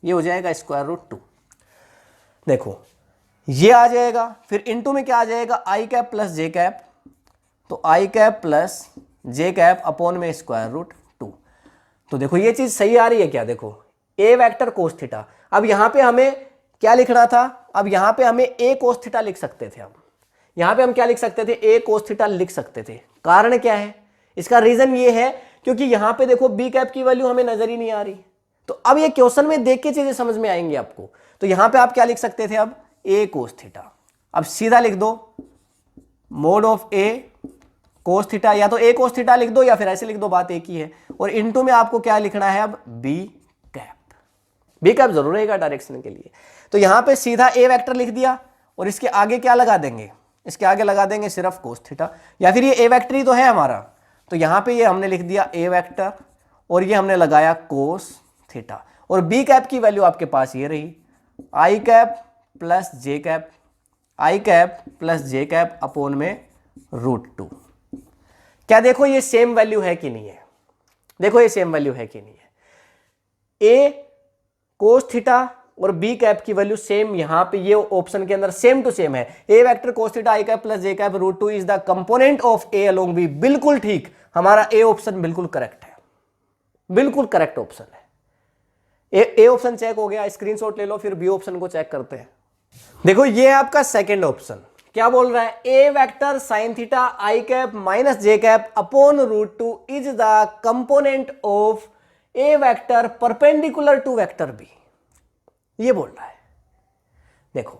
ये हो जाएगा स्क्वायर रूट 2। देखो ये आ जाएगा, फिर इनटू में क्या आ जाएगा, आई कैप प्लस जे कैप, तो आई cap plus J cap upon में स्क्वायर रूट 2। तो देखो ये चीज सही आ रही है क्या, देखो ए वेक्टर कोस थीटा। अब यहां पे हमें क्या लिखना था, अब यहां पे हमें ए कोस थीटा लिख सकते थे, हम यहां पे हम क्या लिख सकते थे, ए कोस थीटा लिख सकते थे। कारण क्या है, इसका रीजन ये है क्योंकि यहां पे देखो बी कैप की वैल्यू हमें नजर ही नहीं आ रही। तो अब ये क्वेश्चन में देख के चीजें समझ में आएंगी आपको। तो यहां पे आप क्या लिख सकते थे, अब ए कोस थीटा, अब सीधा लिख दो mode of A cos theta, या तो ए कोस थीटा लिख दो या फिर ऐसे लिख दो, बात एक ही है। और इनटू में आपको क्या लिखना है, अब बी कैप, बी कैप जरूर रहेगा डायरेक्शन के लिए। तो यहां पे सीधा ए वेक्टर लिख दिया और इसके आगे क्या लगा देंगे, इसके आगे लगा देंगे सिर्फ कोस थीटा, या फिर ये ए वेक्टर ही तो है हमारा, तो यहां पे ये हमने लिख दिया ए वेक्टर और ये हमने लगाया कोस थीटा। और बी कैप की वैल्यू आपके पास ये रही, आई कैप प्लस जे कैप, आई cap plus J cap upon में रूट 2। क्या देखो ये सेम वैल्यू है कि नहीं है, देखो ये सेम वैल्यू है कि नहीं है। ए कोस थीटा और बी कैप की वैल्यू सेम, यहां पे ये ऑप्शन के अंदर सेम टू सेम है। A vector cos theta I cap plus J cap root 2 is the component of A along B. बिल्कुल ठीक, हमारा ए ऑप्शन बिल्कुल करेक्ट है, बिल्कुल करेक्ट ऑप्शन है। ए ऑप्शन चेक हो गया, स्क्रीनशॉट ले लो, फिर बी ऑप्शन को चेक करते हैं। देखो ये है आपका सेकंड ऑप्शन, क्या बोल रहा है, A vector sine theta I cap minus J cap upon root 2 is the component of A vector perpendicular to vector B, ये बोल रहा है। देखो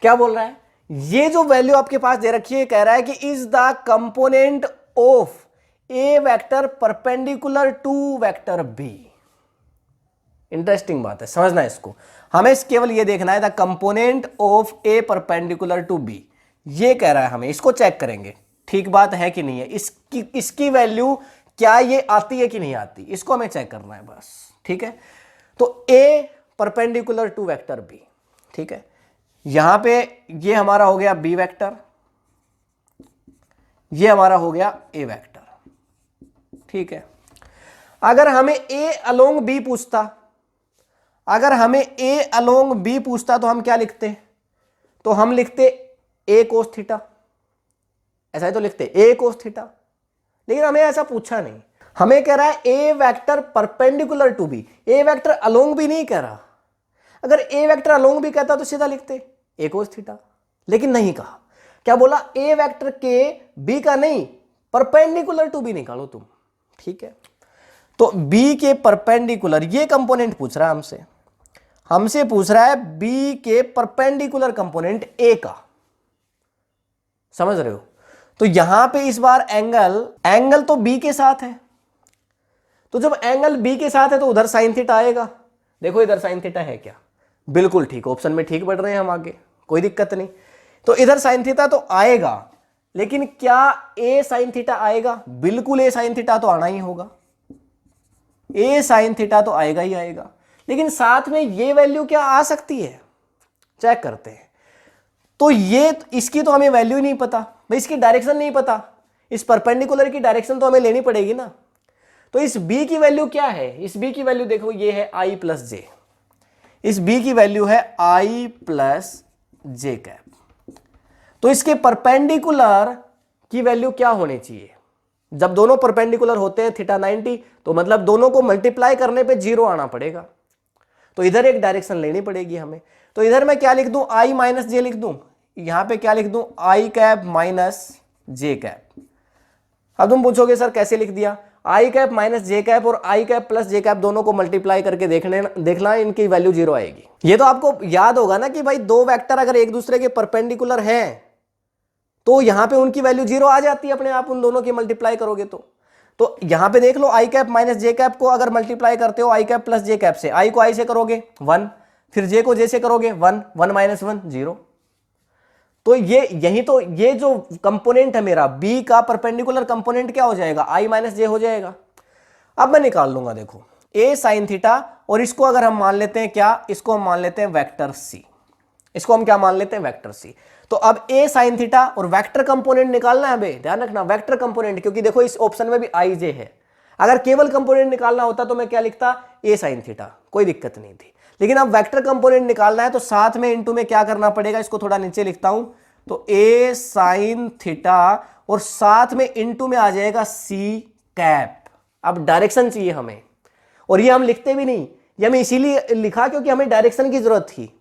क्या बोल रहा है, ये जो वैल्यू आपके पास दे रखी है, कह रहा है कि is the component of A vector perpendicular to vector B. Interesting बात है, समझना है इसको, हमें केवल ये देखना है the component of A perpendicular to B, ये कह रहा है हमें, इसको चेक करेंगे ठीक बात है कि नहीं है, इसकी वैल्यू क्या ये आती है कि नहीं आती, इसको हमें चेक करना है बस, ठीक है। तो ए परपेंडिकुलर टू वेक्टर बी, ठीक है, यहां पे ये हमारा हो गया बी वेक्टर, ये हमारा हो गया ए वेक्टर, ठीक है। अगर हमें ए अलोंग बी पूछता, अगर हमें ए अलोंग बी पूछता तो हम क्या लिखते, तो हम लिखते ए कोस थीटा, ऐसा ही तो लिखते ए कोस थीटा। लेकिन हमें ऐसा पूछा नहीं, हमें कह रहा है A vector perpendicular to B, A vector along भी नहीं कह रहा। अगर ए वेक्टर अलोंग भी कहता तो सीधा लिखते ए कोस थीटा, लेकिन नहीं कहा, क्या बोला, ए वेक्टर के बी का नहीं परपेंडिकुलर टू बी निकालो तुम, ठीक है। तो बी के परपेंडिकुलर ये कंपोनेंट पूछ रहा है हमसे पूछ रहा है बी के परपेंडिकुलर कंपोनेंट ए का, समझ रहे हो। तो यहां पे इस बार एंगल तो बी के साथ है, तो जब एंगल बी के साथ है तो उधर साइन थीटा आएगा। देखो इधर साइन थीटा है क्या, बिल्कुल ठीक, ऑप्शन में ठीक बढ़ रहे हैं हम आगे, कोई दिक्कत नहीं। तो इधर साइन थीटा तो आएगा, लेकिन क्या ए साइन थीटा आएगा? बिल्कुल ए साइन थीटा तो आना ही होगा, ए साइन थीटा तो आएगा ही आएगा। लेकिन साथ में ये वैल्यू क्या आ सकती है, चेक करते हैं। तो ये इसकी तो हमें वैल्यू ही नहीं पता भाई, इसकी डायरेक्शन नहीं पता, इस परपेंडिकुलर की डायरेक्शन तो हमें लेनी पड़ेगी ना। तो इस b की वैल्यू क्या है, इस b की वैल्यू देखो ये है i प्लस जे, इस b की वैल्यू है i प्लस जे कैप। तो इसके परपेंडिकुलर की वैल्यू क्या होनी चाहिए? जब दोनों परपेंडिकुलर होते हैं थीटा 90, तो मतलब दोनों को मल्टीप्लाई करने पे 0 आना पड़ेगा। तो इधर एक डायरेक्शन लेनी पड़ेगी हमें। तो इधर मैं क्या लिख दूं, i माइनस जे लिख दूं, यहां पे क्या लिख दूं, i cap minus J cap. अब तुम पूछोगे सर कैसे लिख दिया, आई कैप माइनस जे कैप और आई कैप प्लस जे कैप दोनों को मल्टीप्लाई करके देखना इनकी वैल्यू 0 आएगी। ये तो आपको याद होगा ना कि भाई दो वेक्टर अगर एक दूसरे के परपेंडिकुलर हैं तो यहां पे उनकी वैल्यू 0 आ जाती है अपने आप, उन दोनों की मल्टीप्लाई करोगे तो यहां पे देख लो आई कैप माइनस जे कैप को अगर मल्टीप्लाई करते हो आई कैप प्लस जे कैप से, आई को आई से करोगे 1, फिर जे को जे से करोगे 1, 1 माइनस 1 0। तो ये जो कंपोनेंट है मेरा बी का परपेंडिकुलर कंपोनेंट क्या हो जाएगा, आई माइनस जे हो जाएगा। अब मैं निकाल लूंगा, देखो ए साइन थीटा, और इसको अगर हम मान लेते हैं क्या, इसको हम मान लेते हैं वेक्टर सी, इसको हम क्या मान लेते हैं, वेक्टर सी। तो अब ए साइन थीटा और वेक्टर कंपोनेंट निकालना है बे, ध्यान रखना वेक्टर कंपोनेंट, क्योंकि देखो इस ऑप्शन में भी आई जे है। अगर केवल कंपोनेंट निकालना होता तो मैं क्या लिखता, ए साइन थीटा, कोई दिक्कत नहीं थी। लेकिन अब वेक्टर कंपोनेंट निकालना है तो साथ में इनटू में क्या करना पड़ेगा, इसको थोड़ा नीचे लिखता हूं, तो ए साइन थीटा और साथ में इनटू में आ जाएगा सी कैप। अब डायरेक्शन चाहिए हमें, और ये हम लिखते भी नहीं, ये हमें इसीलिए लिखा क्योंकि हमें डायरेक्शन की जरूरत थी,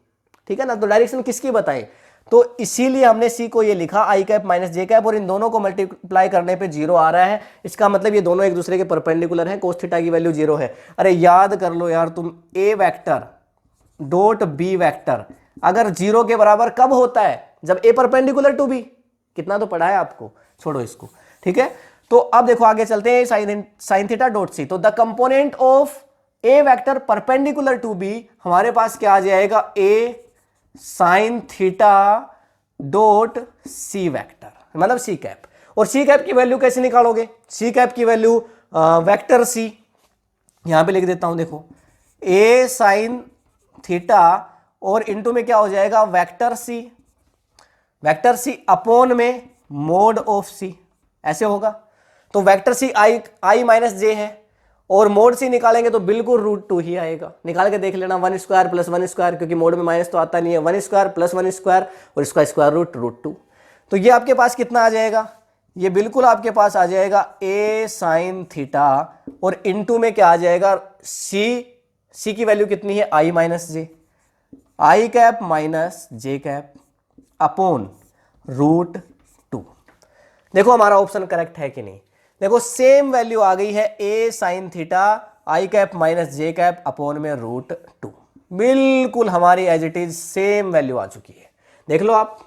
ठीक है ना। तो डायरेक्शन किसकी बताएं, तो इसीलिए हमने सी को ये लिखा आई कैप माइनस जे कैप, और इन दोनों को मल्टीप्लाई करने पे 0 आ रहा है। इसका मतलब ये दोनों एक दूसरे के परपेंडिकुलर हैं, कोस थीटा की वैल्यू 0 है। अरे याद कर लो यार तुम, ए वेक्टर डॉट बी वेक्टर अगर 0 के बराबर कब होता है, जब ए परपेंडिकुलर टू बी। कितना तो पढ़ा है आपको, छोड़ो इसको, ठीक है। तो अब देखो आगे चलते हैं, साइन थीटा डॉट सी, तो the component of A vector perpendicular to B हमारे पास क्या आ जाएगा, A sine theta dot C vector, मतलब सी कैप। और सी कैप की वैल्यू कैसे निकालोगे, सी कैप की वैल्यू वेक्टर सी, यहां पे लिख देता हूं, देखो ए साइन थीटा और इनटू में क्या हो जाएगा, वेक्टर सी अपॉन में मोड ऑफ सी, ऐसे होगा। तो वेक्टर सी आई माइनस जे है, और मोड सी निकालेंगे तो बिल्कुल √2 ही आएगा। निकाल के देख लेना, 1 स्क्वायर प्लस 1 स्क्वायर, क्योंकि मोड में माइनस तो आता नहीं है, 1 स्क्वायर प्लस 1 स्क्वायर और इसका स्क्वायर रूट √2। तो ये आपके पास कितना आ जाएगा, ये बिल्कुल आपके पास आ जाएगा ए साइन थीटा और इनटू में क्या आ जाएगा, सी की वैल्यू कितनी है, आई माइनस जे, आई cap minus J cap upon √2। देखो हमारा ऑप्शन करेक्ट है कि नहीं, देखो सेम वैल्यू आ गई है, A sine theta I cap minus J cap upon में √2, बिल्कुल हमारी as it is same value आ चुकी है। देख लो आप,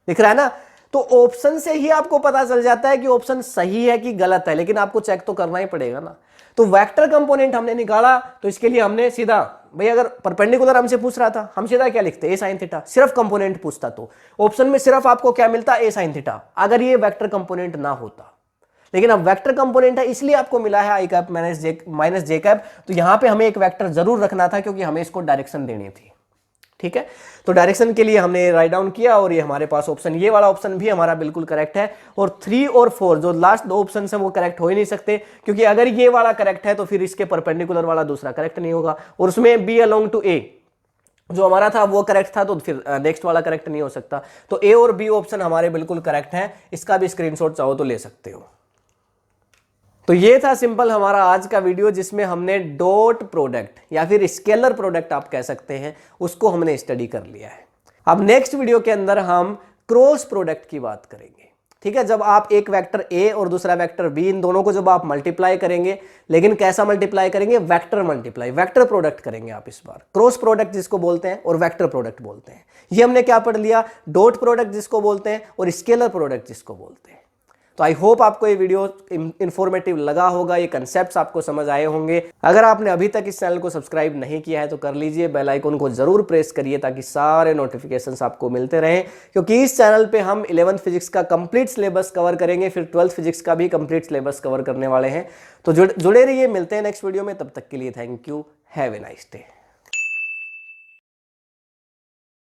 दिख रहा है ना। तो ऑप्शन से ही आपको पता चल जाता है कि ऑप्शन सही है कि गलत है, लेकिन आपको चेक तो करना ही पड़ेगा ना। तो वेक्टर कंपोनेंट हमने निकाला, तो इसके लिए हमने सीधा, भाई अगर परपेंडिकुलर हमसे पूछ रहा था, हम सीधा क्या लिखते, ए साइन थीटा। सिर्फ कंपोनेंट पूछता तो ऑप्शन में सिर्फ आपको क्या मिलता, ए साइन थीटा, अगर ये वेक्टर कंपोनेंट ना होता। लेकिन अब वेक्टर कंपोनेंट है इसलिए आपको मिला है I cap minus J cap. तो यहां पे हमें एक वेक्टर जरूर रखना था, क्योंकि हमें इसको डायरेक्शन देनी थी, ठीक है। तो डायरेक्शन के लिए हमने राइट डाउन किया, और ये हमारे पास ऑप्शन, ये वाला ऑप्शन भी हमारा बिल्कुल करेक्ट है। और 3 और 4 जो लास्ट 2 ऑप्शन है वो करेक्ट हो ही नहीं सकते, क्योंकि अगर ये वाला करेक्ट है तो फिर इसके परपेंडिकुलर वाला दूसरा करेक्ट नहीं होगा, और उसमें बी अलोंग टू ए जो हमारा था वो करेक्ट था, तो फिर नेक्स्ट वाला करेक्ट नहीं हो सकता। तो ए और बी ऑप्शन हमारे बिल्कुल करेक्ट है, इसका भी स्क्रीनशॉट चाहो तो ले सकते हो। तो ये था सिंपल हमारा आज का वीडियो, जिसमें हमने डॉट प्रोडक्ट या फिर स्केलर प्रोडक्ट आप कह सकते हैं, उसको हमने स्टडी कर लिया है। अब नेक्स्ट वीडियो के अंदर हम क्रॉस प्रोडक्ट की बात करेंगे। ठीक है, जब आप एक वेक्टर ए और दूसरा वेक्टर बी, इन दोनों को जब आप मल्टीप्लाई करेंगे, लेकिन कैसा मल्टीप्लाई करेंगे, वेक्टर मल्टीप्लाई, वेक्टर प्रोडक्ट करेंगे आप इस बार, क्रॉस प्रोडक्ट जिसको बोलते हैं और वेक्टर प्रोडक्ट बोलते हैं। ये हमने क्या पढ़ लिया, डॉट प्रोडक्ट जिसको बोलते हैं और स्केलर प्रोडक्ट जिसको बोलते हैं। तो आई होप आपको ये वीडियो इंफॉर्मेटिव लगा होगा, ये कंसेप्ट्स आपको समझ आए होंगे। अगर आपने अभी तक इस चैनल को सब्सक्राइब नहीं किया है तो कर लीजिए, बेल आइकन को जरूर प्रेस करिए ताकि सारे नोटिफिकेशंस आपको मिलते रहें, क्योंकि इस चैनल पे हम 11th फिजिक्स का कंप्लीट सिलेबस कवर करेंगे, फिर 12th फिजिक्स का भी कंप्लीट सिलेबस कवर करने वाले हैं। तो जुड़े रहिए, मिलते हैं नेक्स्ट वीडियो में, तब तक के लिए thank you, have a nice day.